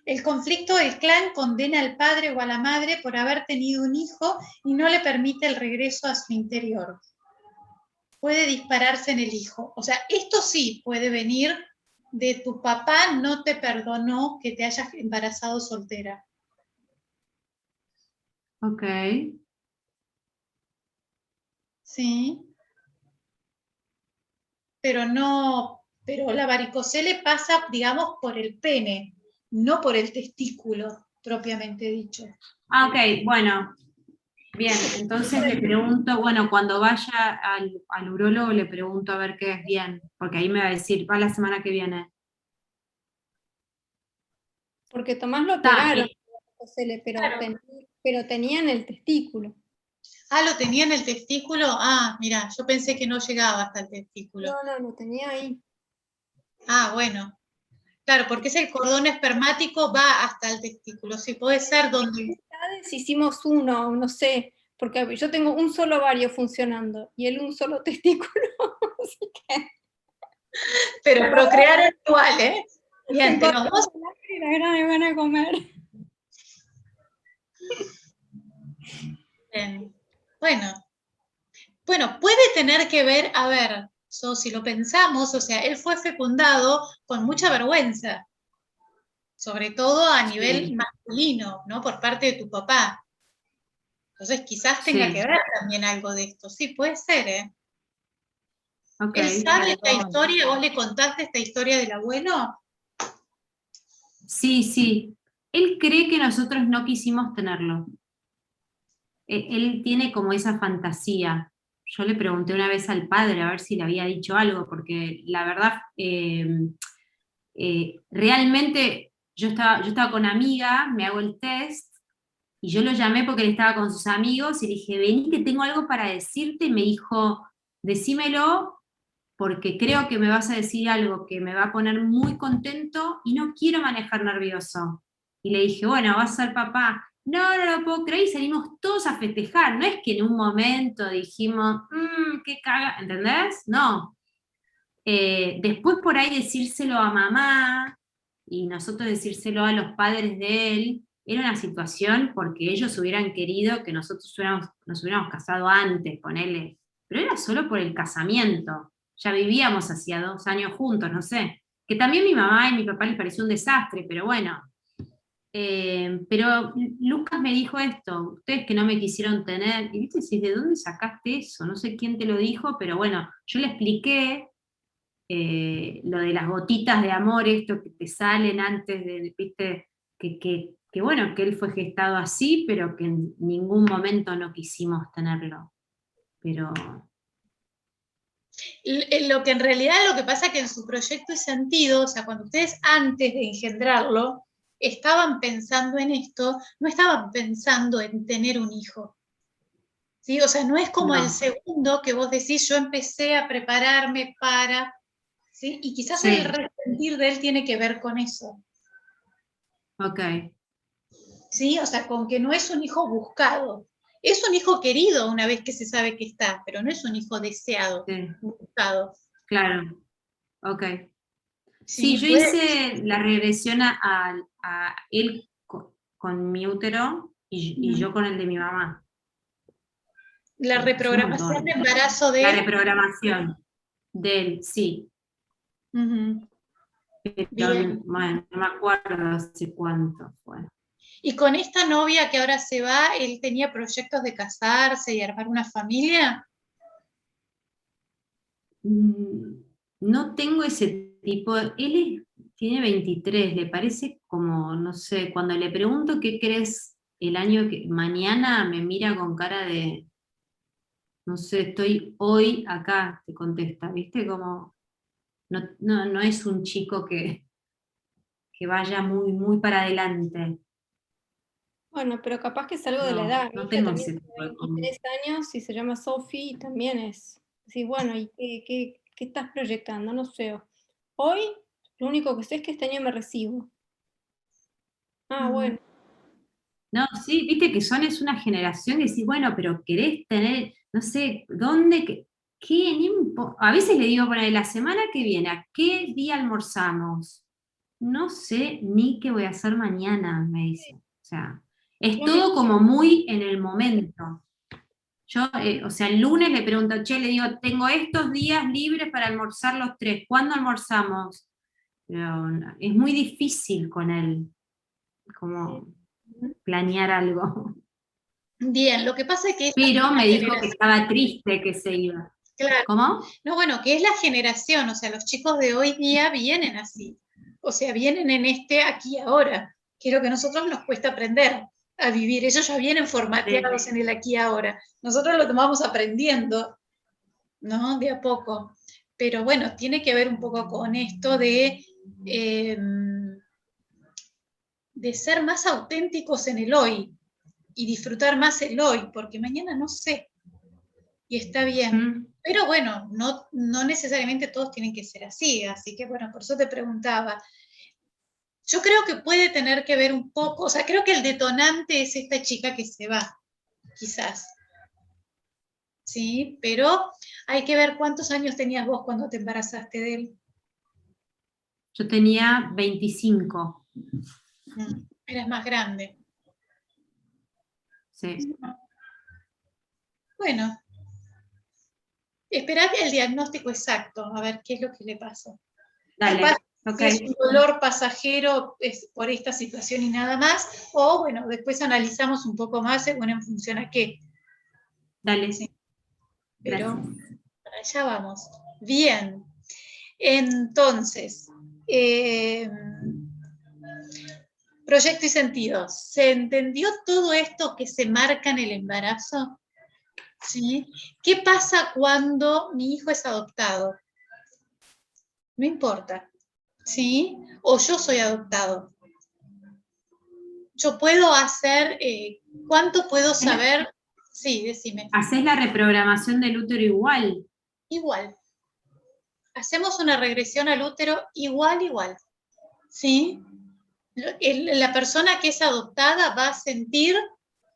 El conflicto del clan condena al padre o a la madre por haber tenido un hijo y no le permite el regreso a su interior. Puede dispararse en el hijo. O sea, esto sí puede venir de tu papá no te perdonó que te hayas embarazado soltera. Ok. Sí. Pero la varicocele pasa, digamos, por el pene, no por el testículo, propiamente dicho. Ah, ok, bueno. Bien, entonces le pregunto, bueno, cuando vaya al urólogo le pregunto a ver qué es bien, porque ahí me va a decir, va la semana que viene. Porque Tomás lo Está, operaron, pero, Claro. pero tenía en el testículo. Ah, ¿lo tenía en el testículo? Ah, mira, yo pensé que no llegaba hasta el testículo. No, lo tenía ahí. Ah, bueno. Claro, porque es el cordón espermático, va hasta el testículo. Sí, puede ser donde... Hicimos uno, no sé, porque yo tengo un solo ovario funcionando y él un solo testículo. Así que... Pero procrearon igual, ¿eh? Y entre los dos... Y van a comer. Bien. Bueno, puede tener que ver, a ver, si lo pensamos, o sea, él fue fecundado con mucha vergüenza, sobre todo a nivel masculino, ¿no? Por parte de tu papá. Entonces quizás tenga que ver también algo de esto. Sí, puede ser, ¿eh? Okay. ¿Él sabe esta historia? ¿Vos le contaste esta historia del abuelo? Sí, sí. Él cree que nosotros no quisimos tenerlo. Él tiene como esa fantasía. Yo le pregunté una vez al padre a ver si le había dicho algo, porque la verdad, realmente yo estaba con amiga, me hago el test, y yo lo llamé porque él estaba con sus amigos, y le dije, vení que tengo algo para decirte, y me dijo, decímelo, porque creo que me vas a decir algo que me va a poner muy contento, y no quiero manejar nervioso. Y le dije, bueno, vas a ser papá. No, no lo puedo creer, y salimos todos a festejar. No es que en un momento dijimos, qué caga, ¿entendés? No. Después por ahí decírselo a mamá, y nosotros decírselo a los padres de él, era una situación porque ellos hubieran querido que nosotros nos hubiéramos casado antes, ponele. Pero era solo por el casamiento. Ya vivíamos hacía 2 años juntos, no sé. Que también mi mamá y mi papá les pareció un desastre, pero bueno. Pero Lucas me dijo esto, ustedes que no me quisieron tener, y viste, ¿de dónde sacaste eso? No sé quién te lo dijo, pero bueno, yo le expliqué lo de las gotitas de amor, esto que te salen antes de, viste, que bueno, que él fue gestado así, pero que en ningún momento no quisimos tenerlo. Pero... Lo que en realidad lo que pasa es que en su proyecto de sentido, o sea, cuando ustedes antes de engendrarlo, estaban pensando en esto, no estaban pensando en tener un hijo. ¿Sí? O sea, no es como el segundo que vos decís, yo empecé a prepararme para, ¿sí? Y quizás el resentir de él tiene que ver con eso. Ok. ¿Sí? O sea, con que no es un hijo buscado. Es un hijo querido una vez que se sabe que está, pero no es un hijo deseado, buscado. Claro. Ok. Sí, yo hice la regresión a él con mi útero y yo con el de mi mamá. La reprogramación de embarazo de él. La reprogramación de él, sí. Pero, bueno, no me acuerdo hace cuánto fue. ¿Y con esta novia que ahora se va, él tenía proyectos de casarse y armar una familia? No tengo ese tipo, tiene 23, le parece como, no sé, cuando le pregunto qué crees el año que mañana, me mira con cara de, no sé, estoy hoy acá, te contesta, ¿viste? Como, no es un chico que vaya muy, muy para adelante. Bueno, pero capaz que es algo de la edad. No Mi hija tengo también ese tiene tipo de 23 años y se llama Sophie y también es, sí, bueno, ¿y qué estás proyectando? No sé. Hoy lo único que sé es que este año me recibo. Ah, bueno. No, sí, viste que es una generación que decís, bueno, pero querés tener, no sé, ¿dónde? ¿Qué? A veces le digo, bueno, la semana que viene, ¿a qué día almorzamos? No sé ni qué voy a hacer mañana, me dice. O sea, es todo como muy en el momento. Yo, o sea, el lunes le pregunto, che, le digo, tengo estos días libres para almorzar los 3, ¿cuándo almorzamos? Pero es muy difícil con él, como planear algo. Bien, lo que pasa es que... Pero me dijo que estaba triste que se iba. Claro. ¿Cómo? No, bueno, que es la generación, o sea, los chicos de hoy día vienen así. O sea, vienen en este aquí y ahora, que es lo que a nosotros nos cuesta aprender a vivir. Ellos ya vienen formateados en el aquí y ahora. Nosotros lo tomamos aprendiendo, ¿no? De a poco. Pero bueno, tiene que ver un poco con esto de ser más auténticos en el hoy y disfrutar más el hoy, porque mañana no sé. Y está bien. Pero bueno, no necesariamente todos tienen que ser así, así que bueno, por eso te preguntaba. Yo creo que puede tener que ver un poco, o sea, creo que el detonante es esta chica que se va, quizás. Sí, pero hay que ver cuántos años tenías vos cuando te embarazaste de él. Yo tenía 25. Eras más grande. Sí. Bueno, esperá el diagnóstico exacto, a ver qué es lo que le pasa. Dale, Capaz ok. es un dolor pasajero es por esta situación y nada más, o bueno, después analizamos un poco más según en función a qué. Dale. Sí. Pero Gracias. para allá vamos. Bien. Entonces, proyecto y sentido. ¿Se entendió todo esto que se marca en el embarazo? ¿Sí? ¿Qué pasa cuando mi hijo es adoptado? No importa. ¿Sí? O yo soy adoptado. Yo puedo hacer, ¿cuánto puedo saber? Sí, decime. Haces la reprogramación del útero igual. Igual. Hacemos una regresión al útero igual. ¿Sí? La persona que es adoptada va a sentir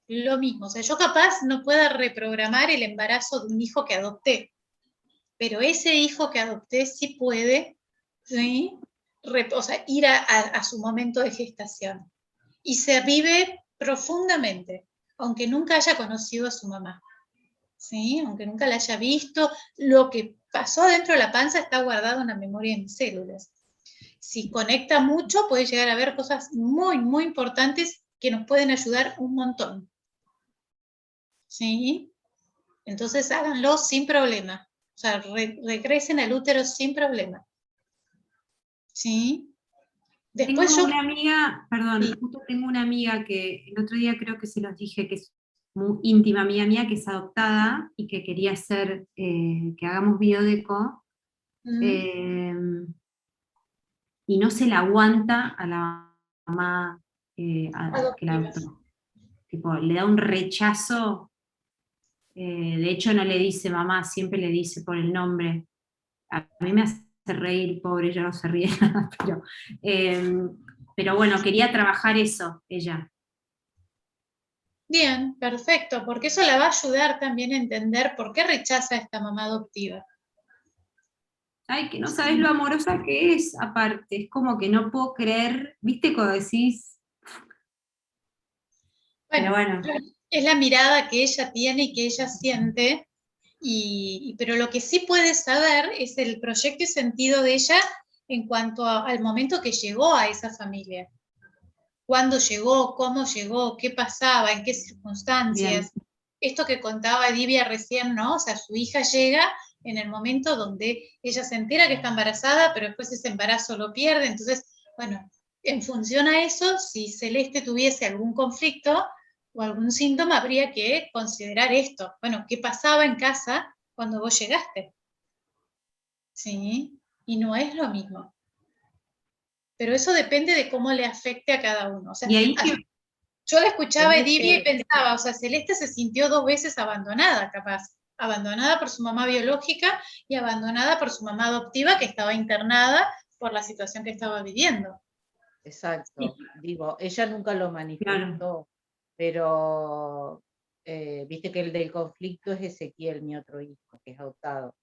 lo mismo. O sea, yo capaz no pueda reprogramar el embarazo de un hijo que adopté, pero ese hijo que adopté sí puede, ¿sí? O sea, ir a su momento de gestación. Y se vive profundamente, aunque nunca haya conocido a su mamá. ¿Sí? Aunque nunca la haya visto, lo que pasó adentro de la panza está guardado en la memoria de mis células. Si conecta mucho, puede llegar a ver cosas muy, muy importantes que nos pueden ayudar un montón. ¿Sí? Entonces háganlo sin problema. O sea, regresen al útero sin problema. ¿Sí? Después Tengo yo... una amiga, perdón, Sí. justo tengo una amiga que el otro día creo que se los dije, que es muy íntima amiga mía, que es adoptada y que quería hacer, que hagamos biodeco, y no se la aguanta a la mamá que la Adoptivas. adoptó. Tipo, le da un rechazo, de hecho no le dice mamá, siempre le dice por el nombre. A mí me hace reír, pobre, ella no se ríe nada, pero bueno, quería trabajar eso, ella. Bien, perfecto, porque eso la va a ayudar también a entender por qué rechaza a esta mamá adoptiva. Ay, que no sabes lo amorosa que es, aparte, es como que no puedo creer, viste cuando decís, pero Bueno, bueno, es la mirada que ella tiene y que ella siente, pero lo que sí puedes saber es el proyecto y sentido de ella en cuanto al momento que llegó a esa familia. Cuándo llegó, cómo llegó, qué pasaba, en qué circunstancias. bien, Esto que contaba Divia recién, ¿no? O sea, su hija llega en el momento donde ella se entera que está embarazada, pero después ese embarazo lo pierde. Entonces, bueno, en función a eso, si Celeste tuviese algún conflicto o algún síntoma, habría que considerar esto. Bueno, ¿qué pasaba en casa cuando vos llegaste? ¿Sí? Y no es lo mismo. Pero eso depende de cómo le afecte a cada uno. O sea, y ahí que, yo la escuchaba a En Edivia y este, pensaba, o sea, Celeste se sintió 2 veces abandonada, capaz. Abandonada por su mamá biológica y abandonada por su mamá adoptiva que estaba internada por la situación que estaba viviendo. exacto, digo, ella nunca lo claro, manifestó, pero viste que el del conflicto es Ezequiel, mi otro hijo, que es adoptado.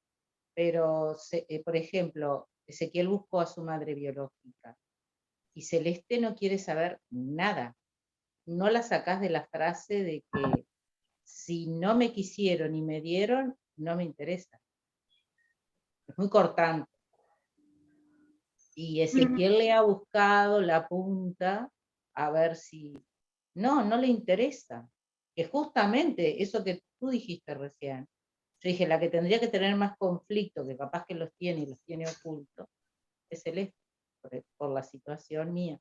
Pero, por ejemplo, Ezequiel buscó a su madre biológica y Celeste no quiere saber nada. No la sacás de la frase de que si no me quisieron y me dieron, no me interesa. Es muy cortante. Y Ezequiel le ha buscado la punta a ver si... No le interesa. Que justamente eso que tú dijiste recién, yo dije, la que tendría que tener más conflicto, que capaz que los tiene y los tiene ocultos, es Celeste, por la situación mía.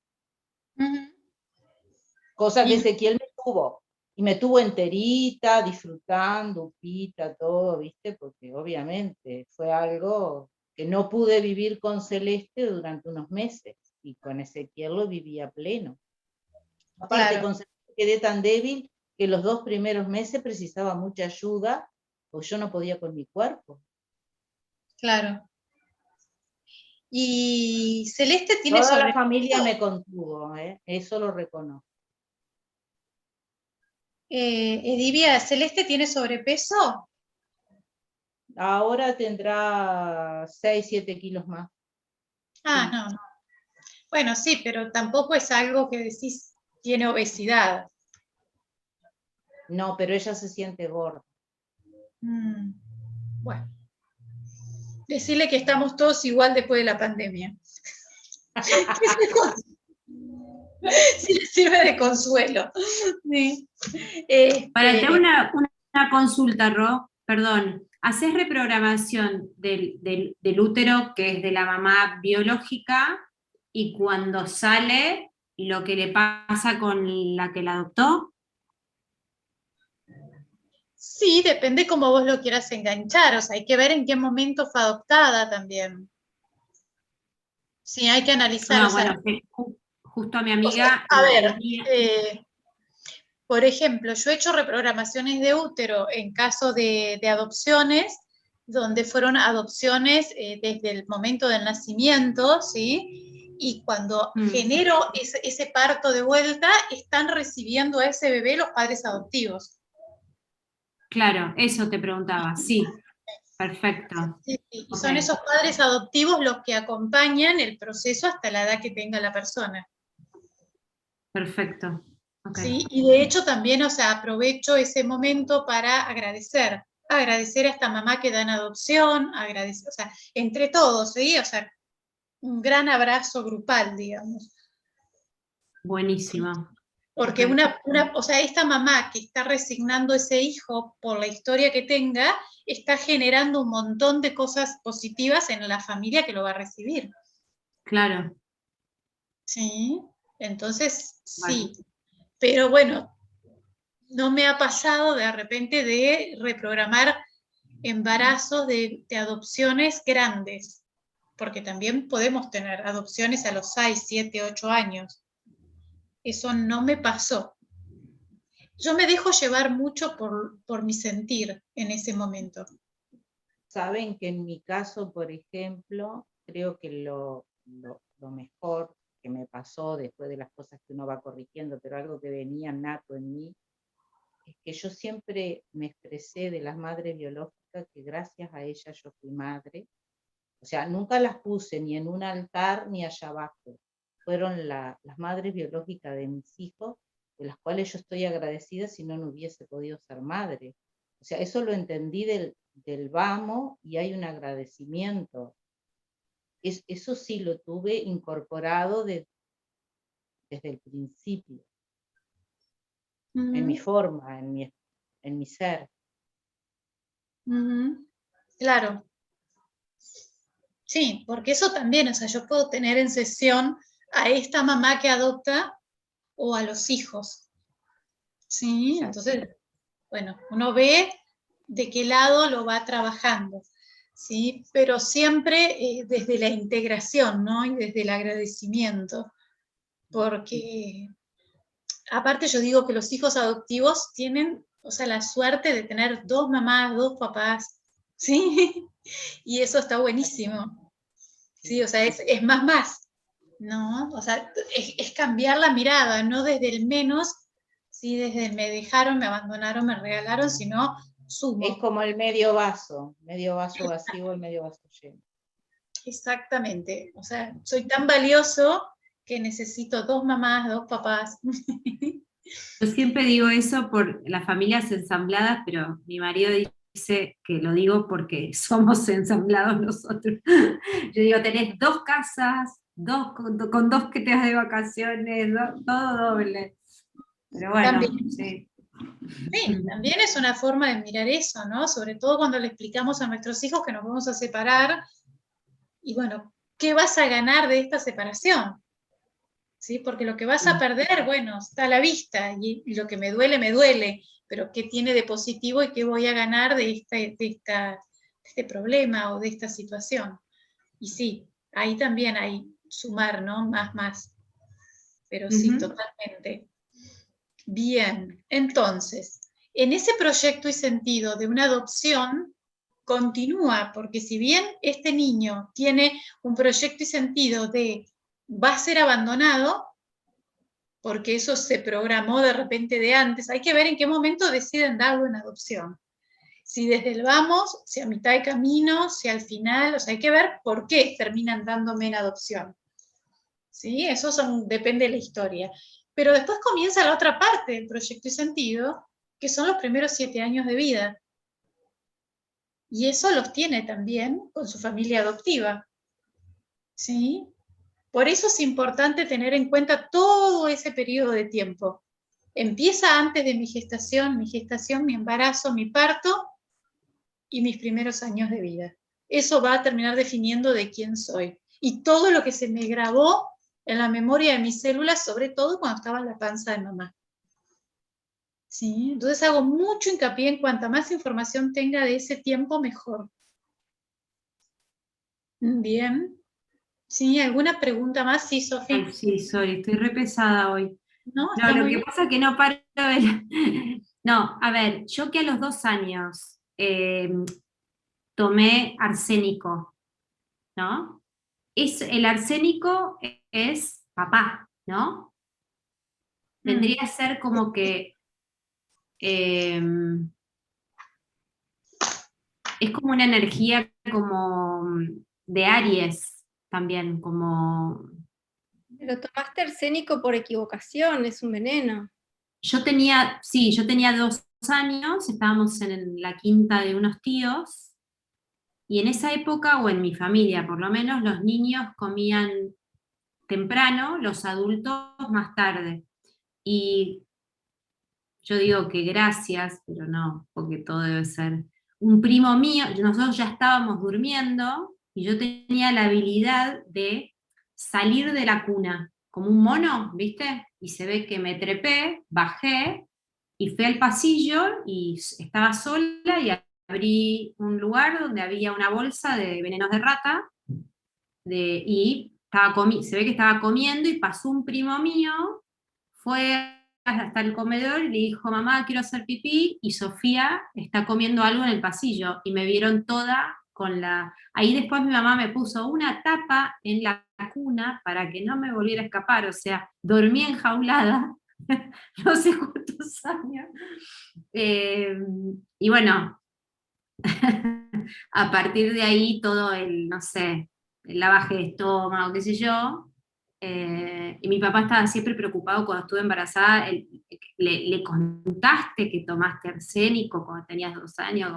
Cosa que Y, Ezequiel me tuvo, y me tuvo enterita, disfrutando, upita, todo, ¿viste? Porque obviamente fue algo que no pude vivir con Celeste durante unos meses, y con Ezequiel lo vivía pleno. Aparte, claro, con Celeste quedé tan débil que los 2 primeros meses precisaba mucha ayuda, porque yo no podía con mi cuerpo. claro. Y Celeste tiene Toda la sobrepeso. familia me contuvo, eso lo reconozco. Edivia, ¿Celeste tiene sobrepeso? Ahora tendrá 6, 7 kilos más. Ah, Sí. no. Bueno, sí, pero tampoco es algo que decís tiene obesidad. No, pero ella se siente gorda. Bueno, decirle que estamos todos igual después de la pandemia. Si le sirve de consuelo. Sí. Para tener una consulta, Ro, perdón, ¿haces reprogramación del útero, que es de la mamá biológica, y cuando sale, lo que le pasa con la que la adoptó? Sí, depende cómo vos lo quieras enganchar, o sea, hay que ver en qué momento fue adoptada también. Sí, hay que analizar. No, o sea, bueno, que justo a mi o sea, amiga a la ver, tenía. por ejemplo, yo he hecho reprogramaciones de útero en caso de adopciones, donde fueron adopciones desde el momento del nacimiento, ¿sí? Y cuando genero ese parto de vuelta, están recibiendo a ese bebé los padres adoptivos. Claro, eso te preguntaba, sí, perfecto. Sí, y Ok, son esos padres adoptivos los que acompañan el proceso hasta la edad que tenga la persona. perfecto. Okay. Sí, y de hecho también, o sea, aprovecho ese momento para agradecer a esta mamá que da en adopción, agradecer, o sea, entre todos, ¿sí? O sea, un gran abrazo grupal, digamos. Buenísimo. Porque Okay. o sea, esta mamá que está resignando ese hijo por la historia que tenga, está generando un montón de cosas positivas en la familia que lo va a recibir. Claro. Sí, entonces Vale. sí. Pero bueno, no me ha pasado de repente de reprogramar embarazos de adopciones grandes, porque también podemos tener adopciones a los 6, 7, 8 años. Eso no me pasó. Yo me dejo llevar mucho por mi sentir en ese momento. Saben que en mi caso, por ejemplo, creo que lo mejor que me pasó después de las cosas que uno va corrigiendo, pero algo que venía nato en mí, es que yo siempre me expresé de las madres biológicas, que gracias a ellas yo fui madre. O sea, nunca las puse ni en un altar ni allá abajo. Fueron las madres biológicas de mis hijos, de las cuales yo estoy agradecida, si no, no hubiese podido ser madre. O sea, eso lo entendí del vamos, y hay un agradecimiento. Eso sí lo tuve incorporado desde el principio, en mi forma, en mi ser. Claro. Sí, porque eso también, o sea, yo puedo tener en sesión a esta mamá que adopta o a los hijos. Sí, entonces, bueno, uno ve de qué lado lo va trabajando, ¿sí? Pero siempre desde la integración, ¿no? Y desde el agradecimiento, porque aparte yo digo que los hijos adoptivos tienen, o sea, la suerte de tener dos mamás, dos papás, ¿sí? Y eso está buenísimo, ¿sí? O sea, es más, ¿no? O sea, es cambiar la mirada, no desde el menos, ¿sí? Desde el me dejaron, me abandonaron, me regalaron, sino sumo. Es como el medio vaso vacío, el medio vaso lleno. Exactamente, o sea, soy tan valioso que necesito dos mamás, dos papás. Yo siempre digo eso por las familias ensambladas, pero mi marido dice que lo digo porque somos ensamblados nosotros. Yo digo, tenés dos casas, con dos que te das de vacaciones, todo doble. Pero bueno, También. sí. Sí, también es una forma de mirar eso, ¿no? Sobre todo cuando le explicamos a nuestros hijos que nos vamos a separar y bueno, ¿qué vas a ganar de esta separación? ¿Sí? Porque lo que vas a perder, bueno, está a la vista y lo que me duele, pero ¿qué tiene de positivo y qué voy a ganar de este problema o de esta situación? Y sí, ahí también hay sumar, ¿no? Más. Pero sí, totalmente. Bien, entonces, en ese proyecto y sentido de una adopción, continúa, porque si bien este niño tiene un proyecto y sentido de va a ser abandonado, porque eso se programó de repente de antes, hay que ver en qué momento deciden darlo en adopción. Si desde el vamos, si a mitad de camino, si al final, o sea, hay que ver por qué terminan dándome en adopción. ¿Sí? Eso depende de la historia. Pero después comienza la otra parte del proyecto y sentido, que son los primeros 7 años de vida. Y eso los tiene también con su familia adoptiva. ¿Sí? Por eso es importante tener en cuenta todo ese periodo de tiempo. Empieza antes de mi gestación, mi embarazo, mi parto y mis primeros años de vida. Eso va a terminar definiendo de quién soy. Y todo lo que se me grabó en la memoria de mis células, sobre todo cuando estaba en la panza de mamá. ¿Sí? Entonces hago mucho hincapié en cuanta más información tenga de ese tiempo, mejor. Bien. ¿Sí? ¿Alguna pregunta más? Sí, Sofía. Ay, sí, sorry, estoy re pesada hoy. No, No, está lo muy que bien. pasa es que no paro de ver. No, a ver, yo que a los 2 años tomé arsénico, ¿no? El arsénico es papá, ¿no? Vendría a ser como que eh, es como una energía como de Aries también, como... Pero tomaste arsénico por equivocación, es un veneno. Yo tenía 2 años, estábamos en la quinta de unos tíos, y en esa época, o en mi familia por lo menos, los niños comían temprano, los adultos más tarde. Y yo digo que gracias, pero no, porque todo debe ser. Un primo mío, nosotros ya estábamos durmiendo, y yo tenía la habilidad de salir de la cuna, como un mono, ¿viste? Y se ve que me trepé, bajé, y fui al pasillo, y estaba sola, y abrí un lugar donde había una bolsa de venenos de rata, y se ve que estaba comiendo, y pasó un primo mío, fue hasta el comedor y le dijo, mamá, quiero hacer pipí, y Sofía está comiendo algo en el pasillo, y me vieron toda con la... Ahí después mi mamá me puso una tapa en la cuna para que no me volviera a escapar, o sea, dormí enjaulada, no sé cuántos años. Y bueno, a partir de ahí todo no sé, el lavaje de estómago, qué sé yo. Y mi papá estaba siempre preocupado cuando estuve embarazada. Le contaste que tomaste arsénico cuando tenías 2 años.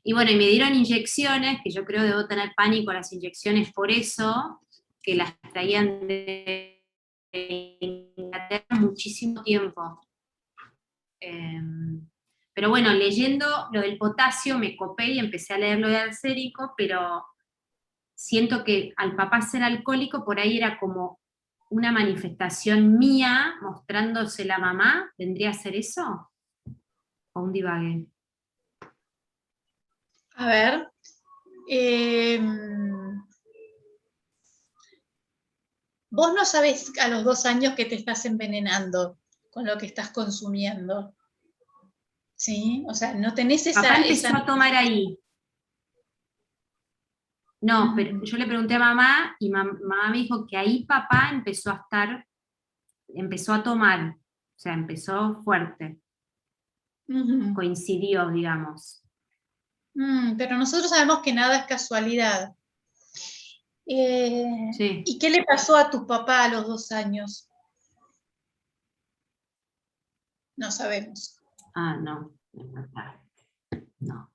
Y bueno, y me dieron inyecciones, que yo creo debo tener pánico a las inyecciones por eso, que las traían de Inglaterra muchísimo tiempo. Pero bueno, leyendo lo del potasio me copé y empecé a leer lo de arsénico, pero siento que al papá ser alcohólico por ahí era como una manifestación mía mostrándose la mamá. ¿Vendría a ser eso? ¿O un divague? A ver. Vos no sabés a los 2 años que te estás envenenando con lo que estás consumiendo. ¿Sí? O sea, no tenés Papá esa... empezó a tomar ahí. No, pero yo le pregunté a mamá, y mamá me dijo que ahí papá empezó a tomar, o sea, empezó fuerte, coincidió, digamos. Pero nosotros sabemos que nada es casualidad. Sí. ¿Y qué le pasó a tu papá a los 2 años? No sabemos. Ah, no. No.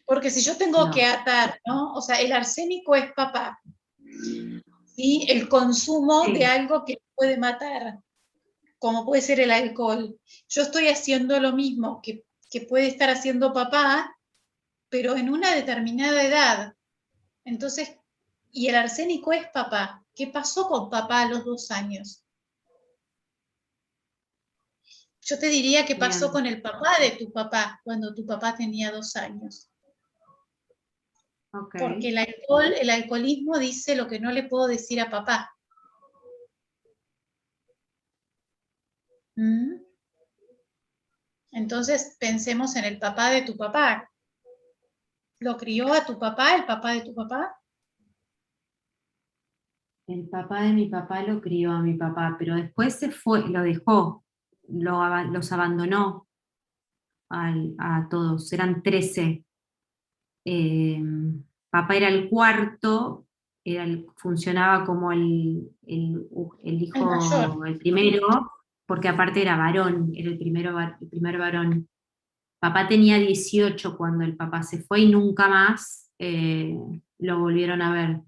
Porque si yo tengo que atar, ¿no? O sea, el arsénico es papá. ¿Sí? El consumo de algo que puede matar, como puede ser el alcohol. Yo estoy haciendo lo mismo que puede estar haciendo papá, pero en una determinada edad. Entonces, y el arsénico es papá. ¿Qué pasó con papá a los 2 años? Yo te diría que pasó con el papá de tu papá, cuando tu papá tenía 2 años. Okay. Porque el alcoholismo dice lo que no le puedo decir a papá. Entonces pensemos en el papá de tu papá. ¿Lo crió a tu papá, el papá de tu papá? El papá de mi papá lo crió a mi papá, pero después se fue, lo dejó, los abandonó a todos, eran 13. Papá era el cuarto, funcionaba como el hijo, mayor. el primero, porque aparte era varón, era el primer varón. Papá tenía 18 cuando el papá se fue y nunca más lo volvieron a ver.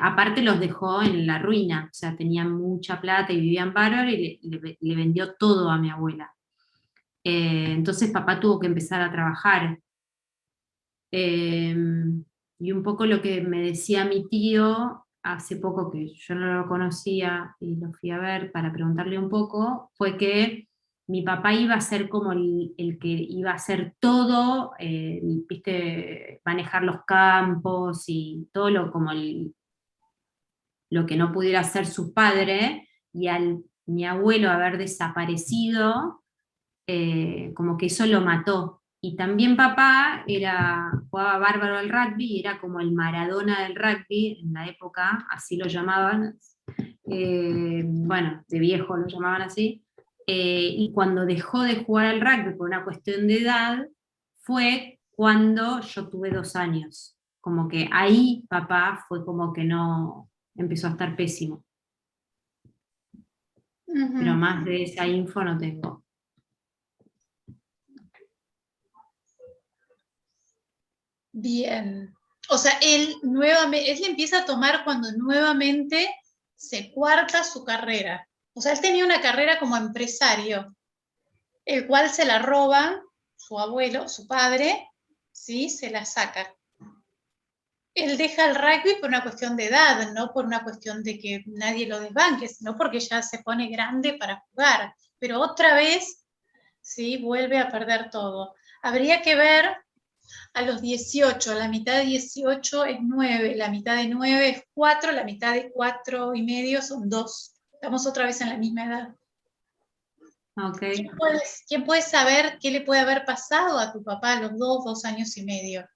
Aparte los dejó en la ruina, o sea, tenían mucha plata y vivían bárbaro y le vendió todo a mi abuela. Entonces papá tuvo que empezar a trabajar. Y un poco lo que me decía mi tío hace poco, que yo no lo conocía y lo fui a ver para preguntarle un poco, fue que mi papá iba a ser como el que iba a hacer todo, viste, manejar los campos y todo como lo que no pudiera hacer su padre, y al mi abuelo haber desaparecido, como que eso lo mató. Y también papá jugaba bárbaro al rugby, era como el Maradona del rugby en la época, así lo llamaban, bueno, de viejo lo llamaban así, y cuando dejó de jugar al rugby por una cuestión de edad, fue cuando yo tuve 2 años. Como que ahí papá fue como que no, empezó a estar pésimo. Pero más de esa info no tengo. Bien. O sea, él empieza a tomar cuando nuevamente se cuarta su carrera. O sea, él tenía una carrera como empresario, el cual se la roba su abuelo, su padre, ¿sí? Se la saca. Él deja el rugby por una cuestión de edad, no por una cuestión de que nadie lo desbanque, sino porque ya se pone grande para jugar. Pero otra vez, ¿sí? Vuelve a perder todo. Habría que ver a los 18, la mitad de 18 es 9, la mitad de 9 es 4, la mitad de 4 y medio son 2. Estamos otra vez en la misma edad. Okay. ¿Quién puede saber qué le puede haber pasado a tu papá a los 2 años y medio?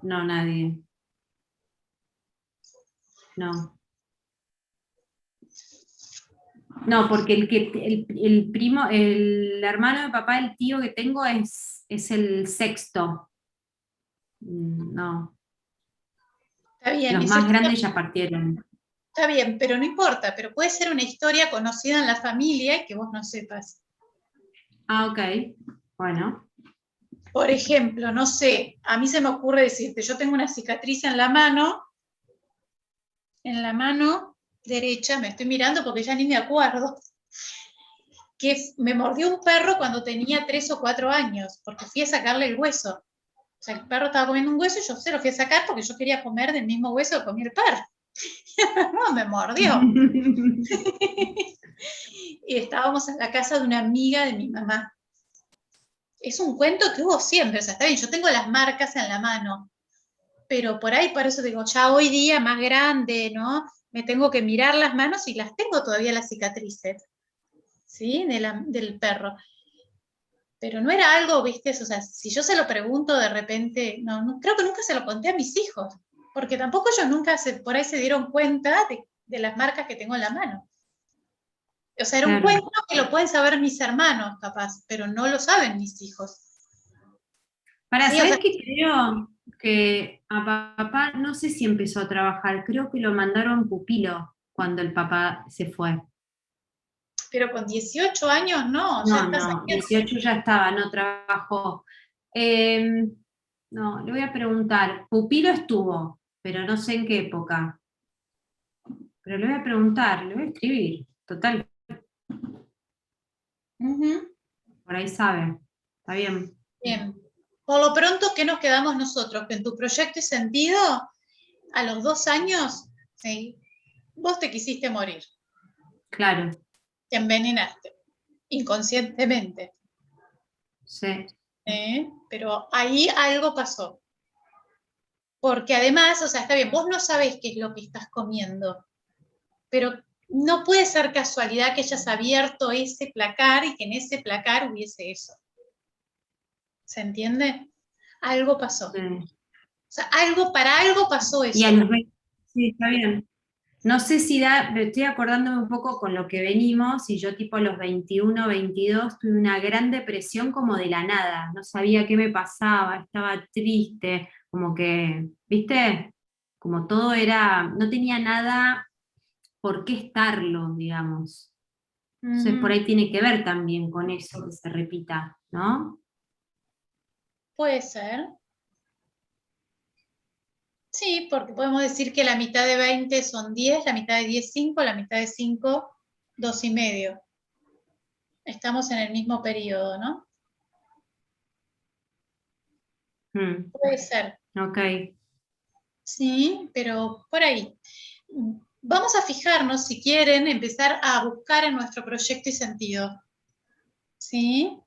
No, nadie. No. No, porque el primo, el hermano de papá, el tío que tengo es el sexto. No. Está bien, Los más grandes ya partieron. Está bien, pero no importa, pero puede ser una historia conocida en la familia y que vos no sepas. Ah, ok. Bueno. Por ejemplo, no sé, a mí se me ocurre decirte, yo tengo una cicatriz en la mano derecha, me estoy mirando porque ya ni me acuerdo, que me mordió un perro cuando tenía 3 o 4 años, porque fui a sacarle el hueso. O sea, el perro estaba comiendo un hueso y yo se lo fui a sacar porque yo quería comer del mismo hueso que comía el perro. No, me mordió. Y estábamos en la casa de una amiga de mi mamá. Es un cuento que hubo siempre, o sea, está bien, yo tengo las marcas en la mano, pero por ahí, por eso digo, ya hoy día más grande, ¿no? Me tengo que mirar las manos y las tengo todavía las cicatrices, ¿sí? Del perro. Pero no era algo, ¿viste? O sea, si yo se lo pregunto de repente, no creo que nunca se lo conté a mis hijos, porque tampoco ellos nunca por ahí se dieron cuenta de las marcas que tengo en la mano. O sea, era un cuento que lo pueden saber mis hermanos, capaz, pero no lo saben mis hijos. ¿Sabes qué? Creo que a papá, no sé si empezó a trabajar, creo que lo mandaron pupilo cuando el papá se fue. Pero con 18 años no. No, 18 ya estaba, no trabajó. No, le voy a preguntar. Pupilo estuvo, pero no sé en qué época. Pero le voy a preguntar, le voy a escribir. Total. Por ahí sabe. Está bien. Bien. Por lo pronto, ¿qué nos quedamos nosotros? Que en tu proyecto y sentido, a los 2 años, ¿sí? Vos te quisiste morir. Claro. Te envenenaste, inconscientemente. Sí. Pero ahí algo pasó. Porque además, o sea, está bien, vos no sabés qué es lo que estás comiendo, pero no puede ser casualidad que hayas abierto ese placar y que en ese placar hubiese eso. ¿Se entiende? Algo pasó. Sí. O sea, para algo pasó eso. Y a los 20, sí, está bien. No sé si me estoy acordándome un poco con lo que venimos, y yo tipo a los 21, 22 tuve una gran depresión como de la nada, no sabía qué me pasaba, estaba triste, como que, ¿viste? Como todo era, no tenía nada por qué estarlo, digamos. Entonces por ahí tiene que ver también con eso que se repita, ¿no? Puede ser. Sí, porque podemos decir que la mitad de 20 son 10, la mitad de 10, 5, la mitad de 5, 2,5. Estamos en el mismo periodo, ¿no? Puede ser. Ok. Sí, pero por ahí. Vamos a fijarnos, si quieren, empezar a buscar en nuestro proyecto y sentido. ¿Sí?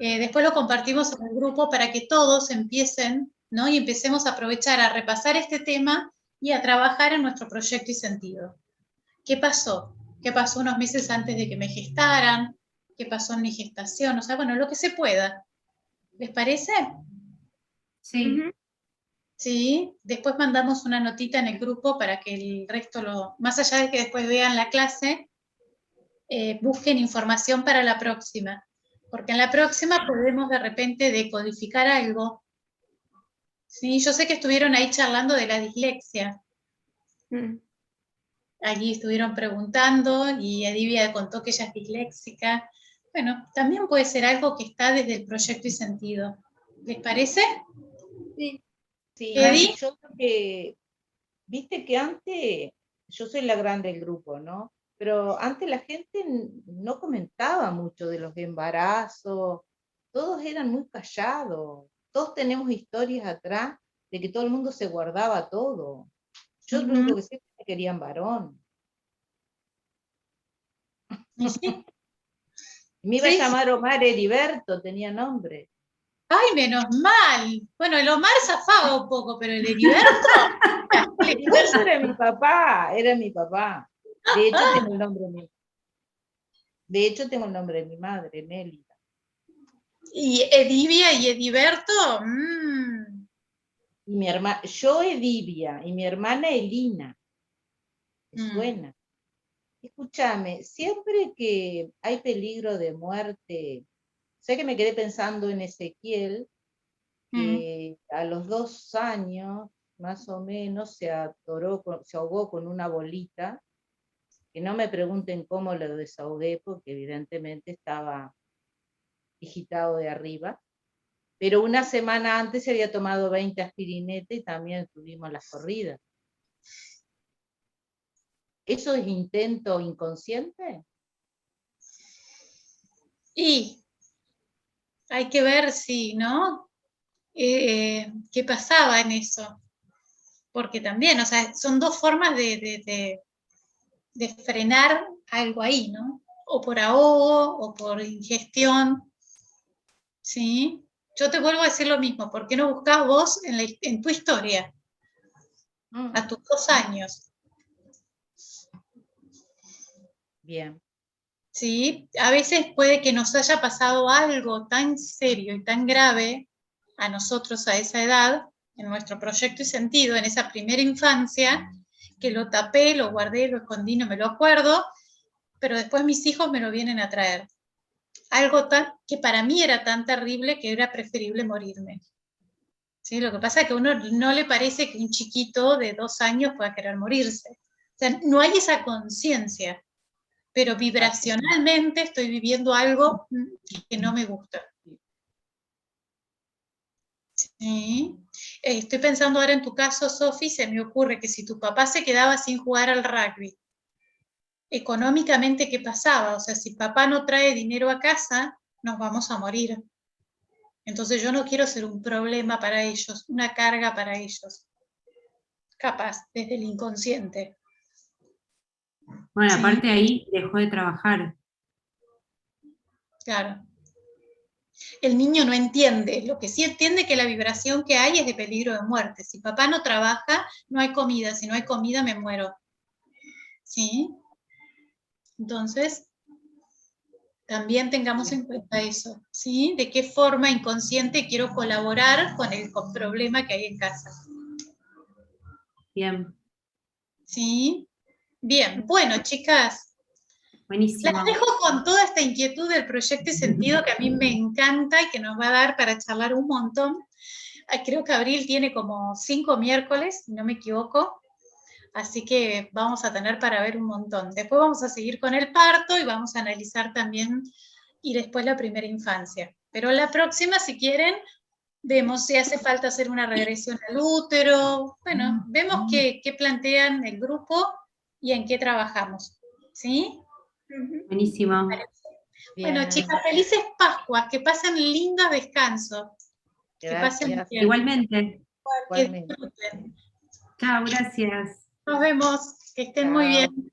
Después lo compartimos en el grupo para que todos empiecen, ¿no? Y empecemos a aprovechar a repasar este tema y a trabajar en nuestro proyecto y sentido. ¿Qué pasó? ¿Qué pasó unos meses antes de que me gestaran? ¿Qué pasó en mi gestación? O sea, bueno, lo que se pueda. ¿Les parece? Sí. Sí, después mandamos una notita en el grupo para que el resto más allá de que después vean la clase, busquen información para la próxima, porque en la próxima podemos de repente decodificar algo. Sí, yo sé que estuvieron ahí charlando de la dislexia. Allí estuvieron preguntando y Edivia contó que ella es disléxica. Bueno, también puede ser algo que está desde el proyecto y sentido. ¿Les parece? Sí. Sí, Edi. yo creo que, viste que antes, yo soy la grande del grupo, ¿no? Pero antes la gente no comentaba mucho de los embarazos, todos eran muy callados, todos tenemos historias atrás de que todo el mundo se guardaba todo. Yo lo único que sé es que querían varón. ¿Y sí? Me iba a llamar Omar Heriberto, tenía nombre. ¡Ay, menos mal! Bueno, el Omar zafaba un poco, pero el Heriberto... Heriberto era mi papá, era mi papá. De hecho, tengo el nombre de mi madre, Nélida. ¿Y Edivia y Ediberto? Y mi hermana, yo Edivia, y mi hermana Elina. ¿Me suena? Escúchame, siempre que hay peligro de muerte, sé que me quedé pensando en Ezequiel, que a los 2 años, más o menos, se ahogó con una bolita, que no me pregunten cómo lo desahogué, porque evidentemente estaba digitado de arriba, pero una semana antes se había tomado 20 aspirinetas y también tuvimos las corridas. ¿Eso es intento inconsciente? Y hay que ver si, ¿no? ¿Qué pasaba en eso? Porque también, o sea, son dos formas de frenar algo ahí, ¿no? O por ahogo, o por ingestión, ¿sí? Yo te vuelvo a decir lo mismo, ¿por qué no buscás vos en tu historia? A tus 2 años. Bien. ¿Sí? A veces puede que nos haya pasado algo tan serio y tan grave a nosotros a esa edad, en nuestro proyecto y sentido, en esa primera infancia, que lo tapé, lo guardé, lo escondí, no me lo acuerdo, pero después mis hijos me lo vienen a traer. Algo que para mí era tan terrible que era preferible morirme. ¿Sí? Lo que pasa es que a uno no le parece que un chiquito de 2 años pueda querer morirse. O sea, no hay esa conciencia, pero vibracionalmente estoy viviendo algo que no me gusta. ¿Sí? Estoy pensando ahora en tu caso, Sofi, se me ocurre que si tu papá se quedaba sin jugar al rugby, económicamente, ¿qué pasaba? O sea, si papá no trae dinero a casa, nos vamos a morir. Entonces yo no quiero ser un problema para ellos, una carga para ellos. Capaz, desde el inconsciente. Bueno, Sí. aparte ahí dejó de trabajar. Claro. El niño no entiende, lo que sí entiende que la vibración que hay es de peligro de muerte. Si papá no trabaja, no hay comida, si no hay comida me muero. ¿Sí? Entonces, también tengamos en cuenta eso, ¿sí? De qué forma inconsciente quiero colaborar con el problema que hay en casa. Bien. ¿Sí? Bien, bueno, chicas, Buenísimo. las dejo con toda esta inquietud del proyecto y sentido que a mí me encanta y que nos va a dar para charlar un montón. Creo que Abril tiene como 5 miércoles, si no me equivoco. Así que vamos a tener para ver un montón. Después vamos a seguir con el parto y vamos a analizar también, y después la primera infancia. Pero la próxima, si quieren, vemos si hace falta hacer una regresión al útero. Bueno, vemos qué plantean el grupo y en qué trabajamos. ¿Sí? Buenísimo. Bueno, Bien, chicas, felices Pascuas, que pasen lindo descanso. Que pasen gracias. bien, Igualmente. que Igualmente. disfruten. Chao, gracias. Nos vemos, que estén muy Chao. bien.